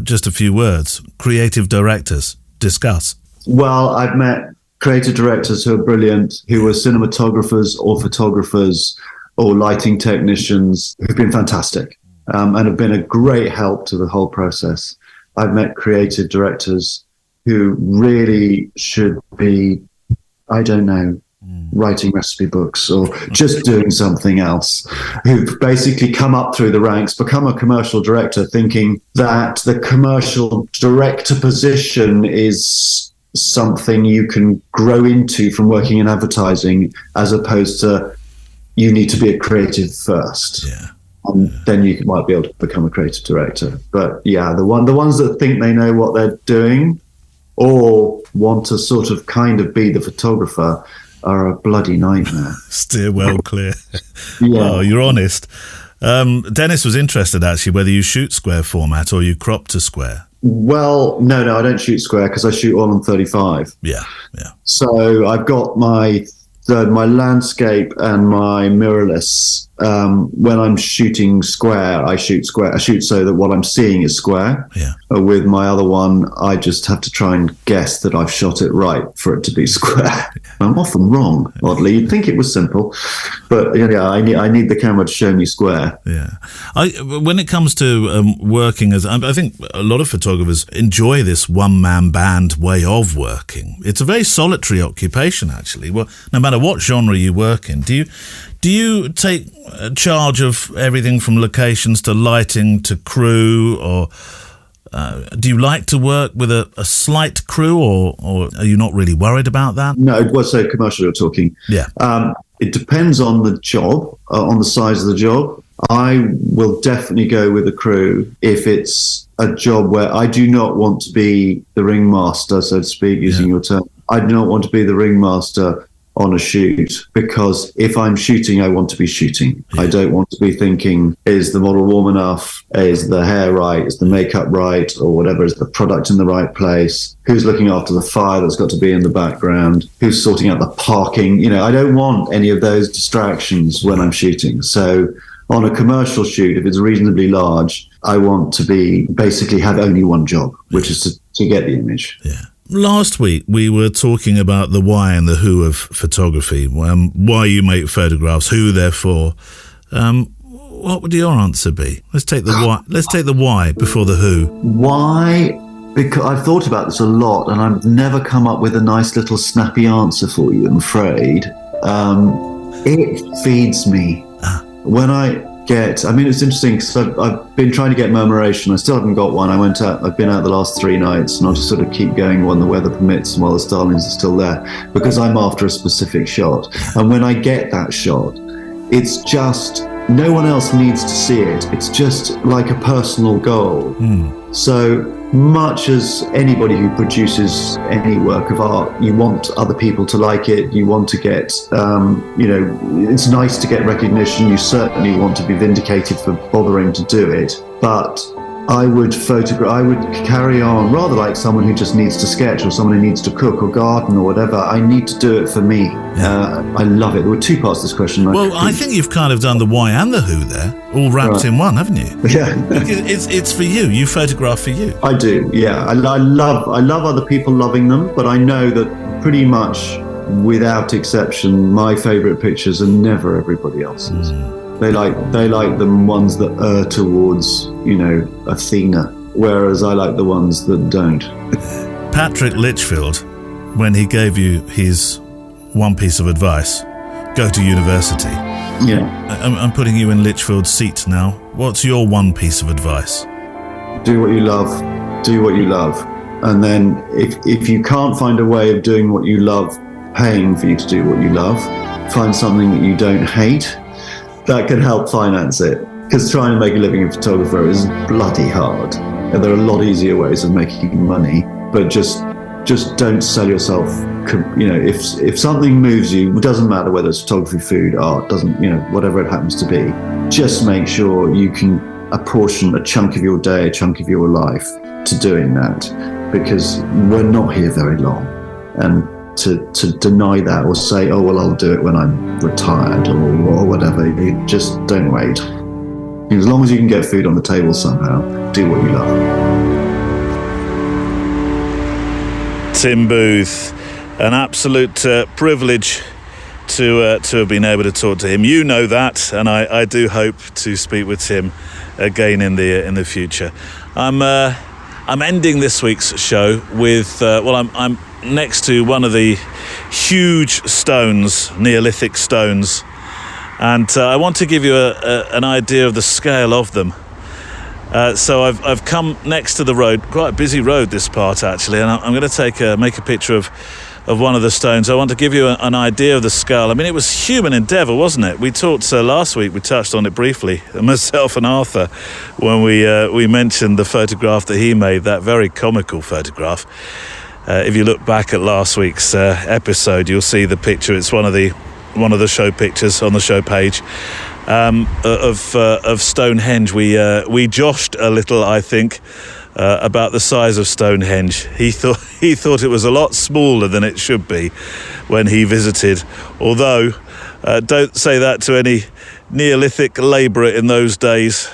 Just a few words. Creative directors, discuss. Well, I've met creative directors who are brilliant, who are cinematographers or photographers or lighting technicians, who've been fantastic and have been a great help to the whole process. I've met creative directors who really should be, writing recipe books or just doing something else, who've basically come up through the ranks, become a commercial director, thinking that the commercial director position is something you can grow into from working in advertising, as opposed to you need to be a creative first. Yeah. And then you might be able to become a creative director. But yeah, the ones that think they know what they're doing or want to sort of kind of be the photographer are a bloody nightmare. Steer well clear. Yeah. Well, you're honest. Dennis was interested actually whether you shoot square format or you crop to square. Well, no, I don't shoot square because I shoot all on 35. Yeah. So I've got my So my landscape and my mirrorless, when I'm shooting square, I shoot square. I shoot so that what I'm seeing is square. Yeah. With my other one, I just have to try and guess that I've shot it right for it to be square. I'm often wrong, oddly. You'd think it was simple, but I need the camera to show me square. Yeah. When it comes to working as, I think a lot of photographers enjoy this one-man band way of working. It's a very solitary occupation, actually. Well, no matter what genre you work in, do you take charge of everything from locations to lighting to crew, or do you like to work with a slight crew, or are you not really worried about that? No, it was so commercial you're talking. Yeah. It depends on the job, on the size of the job. I will definitely go with a crew if it's a job where I do not want to be the ringmaster, so to speak, using your term. I do not want to be the ringmaster on a shoot, because if I'm shooting, I want to be shooting. I don't want to be thinking, is the model warm enough? Is the hair right? Is the makeup right? Or whatever, is the product in the right place? Who's looking after the fire that's got to be in the background? Who's sorting out the parking? I don't want any of those distractions when I'm shooting. So on a commercial shoot, if it's reasonably large, I want to basically have only one job, which is to get the image. Yeah. Last week, we were talking about the why and the who of photography, why you make photographs, who they're for. What would your answer be? Let's take the why. Let's take the why before the who. Why? Because I've thought about this a lot, and I've never come up with a nice little snappy answer for you, I'm afraid. It feeds me. When it's interesting because I've been trying to get murmuration. I still haven't got one. I've been out the last 3 nights, and I'll just sort of keep going when the weather permits and while the starlings are still there, because I'm after a specific shot. And when I get that shot, it's just, no one else needs to see it. It's just like a personal goal. So much as anybody who produces any work of art, you want other people to like it. You want to get, it's nice to get recognition. You certainly want to be vindicated for bothering to do it. But I would carry on rather like someone who just needs to sketch, or someone who needs to cook or garden or whatever. I need to do it for me. I love it. There were 2 parts to this question. I think you've kind of done the why and the who there, all wrapped in one, haven't you? Yeah. It's for you. You photograph for you. I do, yeah. I love other people loving them, but I know that pretty much without exception, my favourite pictures are never everybody else's. They like the ones that err towards, Athena, whereas I like the ones that don't. Patrick Litchfield, when he gave you his one piece of advice, go to university. Yeah. I'm putting you in Litchfield's seat now. What's your one piece of advice? Do what you love. Do what you love. And then if you can't find a way of doing what you love, paying for you to do what you love, find something that you don't hate. That can help finance it, because trying to make a living as a photographer is bloody hard, and there are a lot easier ways of making money. But just don't sell yourself. If something moves you, it doesn't matter whether it's photography, food, art, whatever it happens to be. Just make sure you can apportion a chunk of your day, a chunk of your life to doing that, because we're not here very long, and to deny that or say, oh, well, I'll do it when I'm retired or whatever. You just don't wait. As long as you can get food on the table somehow, do what you love. Tim Booth, an absolute privilege to have been able to talk to him. You know that, and I do hope to speak with Tim again in the future. I'm ending this week's show with I'm next to one of the huge stones, Neolithic stones, and I want to give you an idea of the scale of them. So I've come next to the road, quite a busy road this part actually, and I'm going to make a picture of one of the stones. I want to give you an idea of the scale. I mean, it was human endeavour, wasn't it? We talked last week, we touched on it briefly, myself and Arthur, when we mentioned the photograph that he made, that very comical photograph. If you look back at last week's episode, you'll see the picture. It's one of the show pictures on the show page of Stonehenge. We joshed a little, I think, about the size of Stonehenge. He thought it was a lot smaller than it should be when he visited. Although, don't say that to any Neolithic labourer in those days.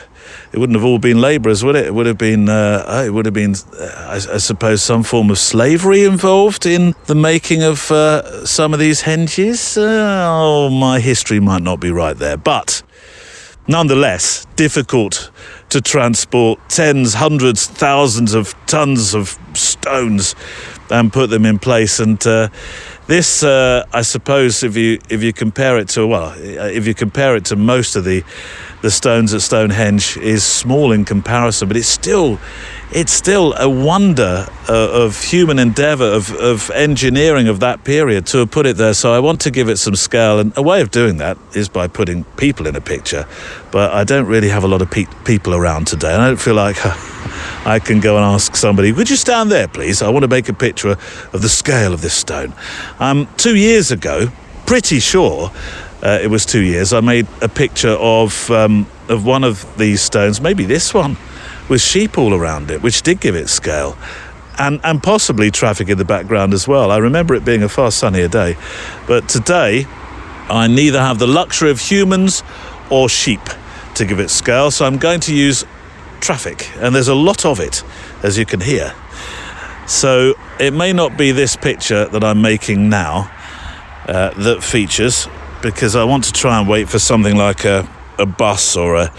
It wouldn't have all been labourers, would it? It would have been, I suppose, some form of slavery involved in the making of some of these henges. My history might not be right there, but nonetheless, difficult to transport tens, hundreds, thousands of tons of stones and put them in place. And this, I suppose, if you compare it to most of the stones at Stonehenge, is small in comparison, but it's still a wonder of human endeavour, of engineering of that period to have put it there. So I want to give it some scale, and a way of doing that is by putting people in a picture. But I don't really have a lot of people around today. I don't feel like I can go and ask somebody, would you stand there, please? I want to make a picture of the scale of this stone. 2 years ago, pretty sure it was 2 years, I made a picture of one of these stones, maybe this one, with sheep all around it, which did give it scale, and possibly traffic in the background as well. I remember it being a far sunnier day. But today, I neither have the luxury of humans or sheep to give it scale, so I'm going to use traffic, and there's a lot of it, as you can hear. So it may not be this picture that I'm making now that features, because I want to try and wait for something like a bus or a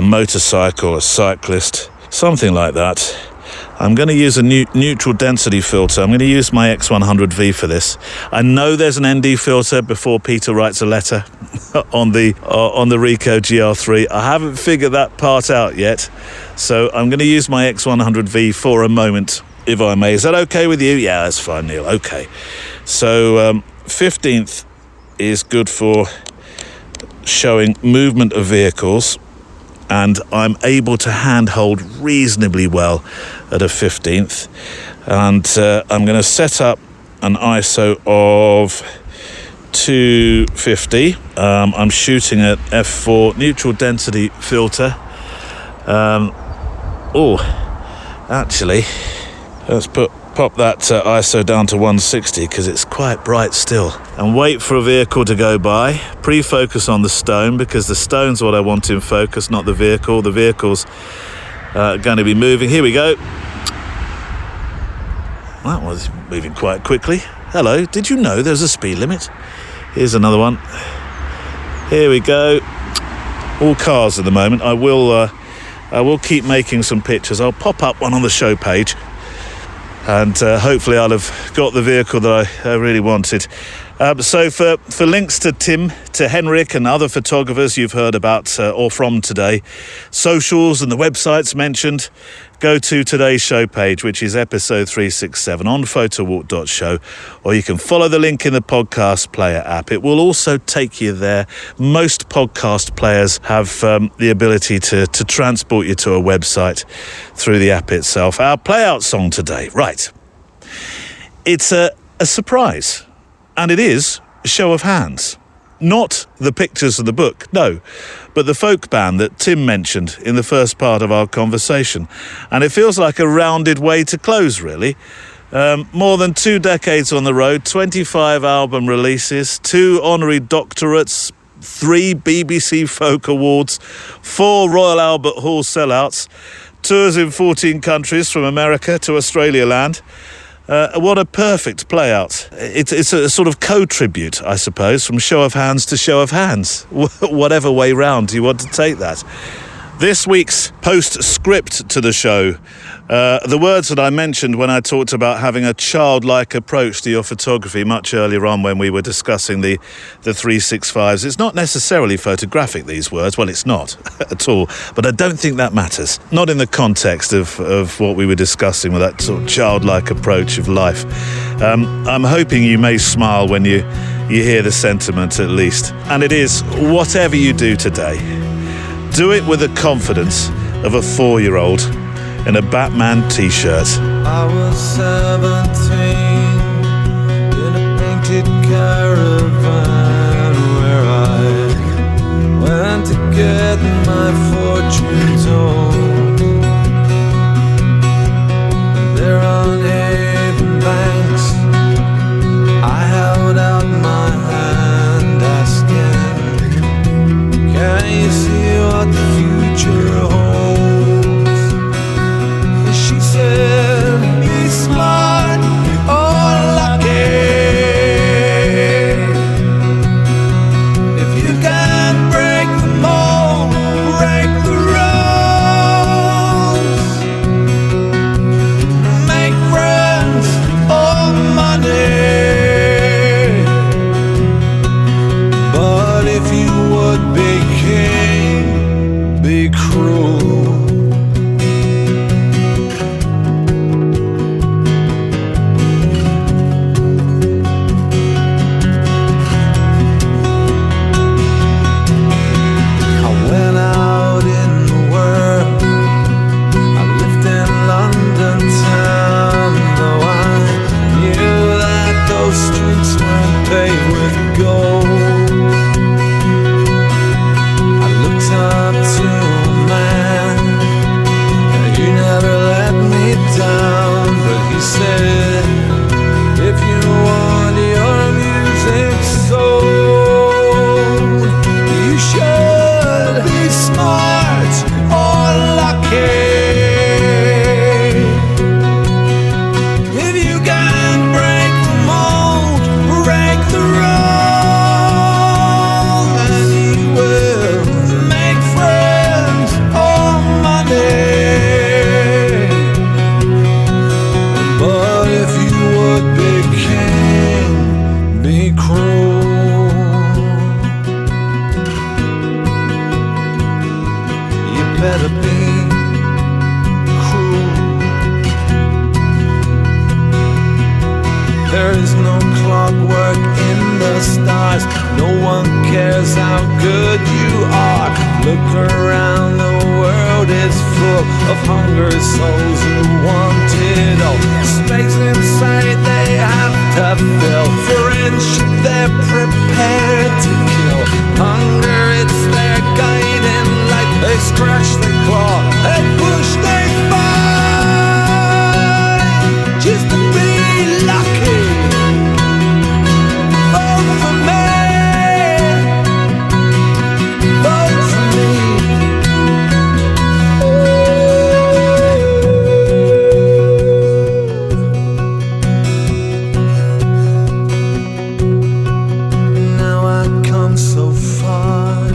motorcycle, a cyclist, something like that. I'm going to use a neutral density filter. I'm going to use my X100V for this. I know there's an ND filter before Peter writes a letter on the Ricoh GR3. I haven't figured that part out yet, so I'm going to use my X100V for a moment, if I may. Is that okay with you? Yeah, that's fine, Neil. Okay. So 15th is good for showing movement of vehicles, and I'm able to handhold reasonably well at a 15th. And I'm going to set up an ISO of 250. I'm shooting at f4 neutral density filter. Actually, let's pop that ISO down to 160 because it's quite bright still, and wait for a vehicle to go by. Pre-focus on the stone, because the stone's what I want in focus, not the vehicle. The vehicle's going to be moving. Here we go. That was moving quite quickly. Hello, did you know there's a speed limit? Here's another one. Here we go. All cars at the moment. I will keep making some pictures. I'll pop up one on the show page, and hopefully I'll have got the vehicle that I really wanted. So for links to Tim, to Henrik and other photographers you've heard about or from today, socials and the websites mentioned, go to today's show page, which is episode 367 on photowalk.show, or you can follow the link in the podcast player app. It will also take you there. Most podcast players have the ability to transport you to a website through the app itself. Our play-out song today, right. It's a surprise, and it is a show of hands. Not the pictures of the book, no, but the folk band that Tim mentioned in the first part of our conversation. And it feels like a rounded way to close, really. More than 2 decades on the road, 25 album releases, 2 honorary doctorates, 3 BBC Folk Awards, 4 Royal Albert Hall sellouts, tours in 14 countries from America to Australia land. What a perfect play out. It's a sort of co-tribute, I suppose, from show of hands to show of hands. Whatever way round you want to take that. This week's postscript to the show, the words that I mentioned when I talked about having a childlike approach to your photography much earlier on when we were discussing the 365s. It's not necessarily photographic, these words. Well, it's not at all. But I don't think that matters. Not in the context of what we were discussing with that sort of childlike approach of life. I'm hoping you may smile when you hear the sentiment at least. And it is, whatever you do today, do it with the confidence of a 4-year-old in a Batman t-shirt. I was 17 in a painted caravan where I went to get my fortune told. There is no clockwork in the stars. No one cares how good you are. Look around, the world is full of hungry souls who want it all. Space inside they have to fill. Friendship they're prepared to kill. Hunger, it's their guiding light. They scratch, they claw, they push, they fight just to be lucky. Vote for me, vote for me. Now I come so far.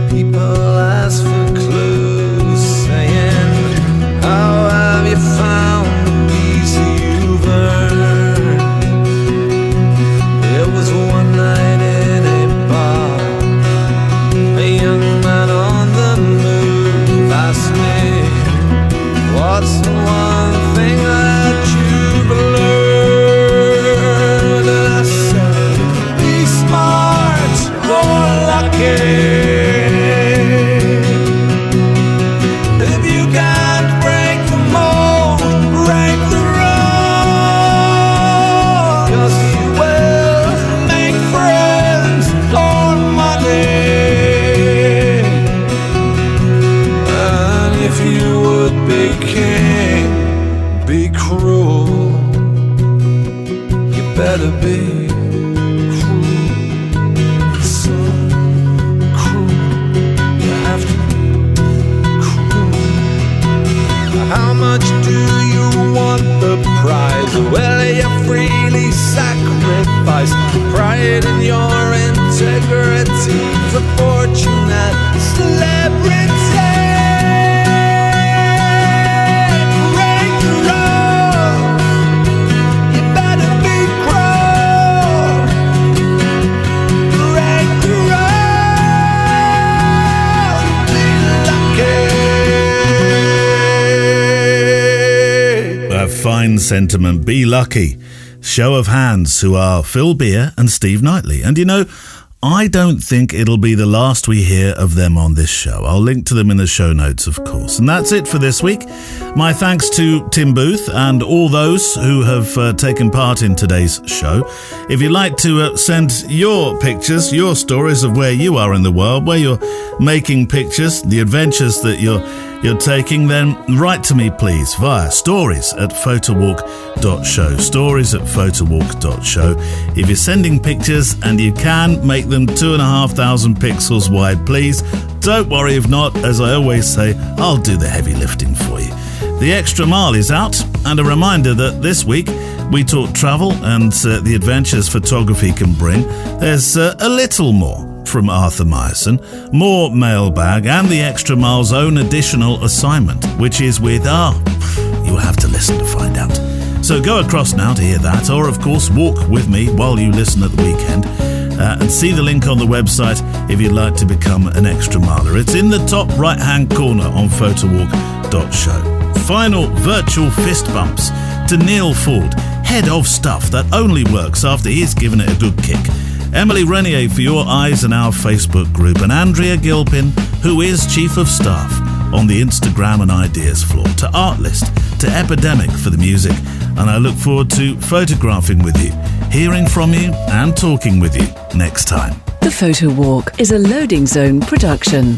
People ask for clues, saying, how have you found the peace you've earned? It was one night in a bar. A young man on the move asked me, what's the one thing that you've learned? And I said, be smart or lucky. If you can't break the mold, break the road. 'Cause you will make friends or money. And if you would be king, be cruel, you better be cruel. So cruel, you have to be cruel. How much do you want the prize? Will you freely sacrifice pride in your integrity for fortune and celebrity? Break the road, you better be cruel. Break the road, be lucky. A fine sentiment. Be lucky. Show of hands, who are Phil Beer and Steve Knightley. And you know, I don't think it'll be the last we hear of them on this show. I'll link to them in the show notes, of course. And that's it for this week. My thanks to Tim Booth and all those who have taken part in today's show. If you'd like to send your pictures, your stories of where you are in the world, where you're making pictures, the adventures that you're taking, then write to me, please, via stories@photowalk.show. Stories@photowalk.show. If you're sending pictures and you can make them 2,500 pixels wide, please don't worry if not. As I always say, I'll do the heavy lifting for you. The Extra Mile is out, and a reminder that this week we talk travel and the adventures photography can bring. There's a little more from Arthur Meyerson, more mailbag, and the Extra Mile's own additional assignment, which is with you'll have to listen to find out. So go across now to hear that, or of course walk with me while you listen at the weekend, and see the link on the website if you'd like to become an Extra Miler. It's in the top right hand corner on photowalk.show. Final virtual fist bumps to Neil Ford, head of stuff that only works after he's given it a good kick. Emily Renier for your eyes in our Facebook group, and Andrea Gilpin, who is Chief of Staff on the Instagram and Ideas floor, to Artlist, to Epidemic for the music, and I look forward to photographing with you, hearing from you and talking with you next time. The Photo Walk is a Loading Zone production.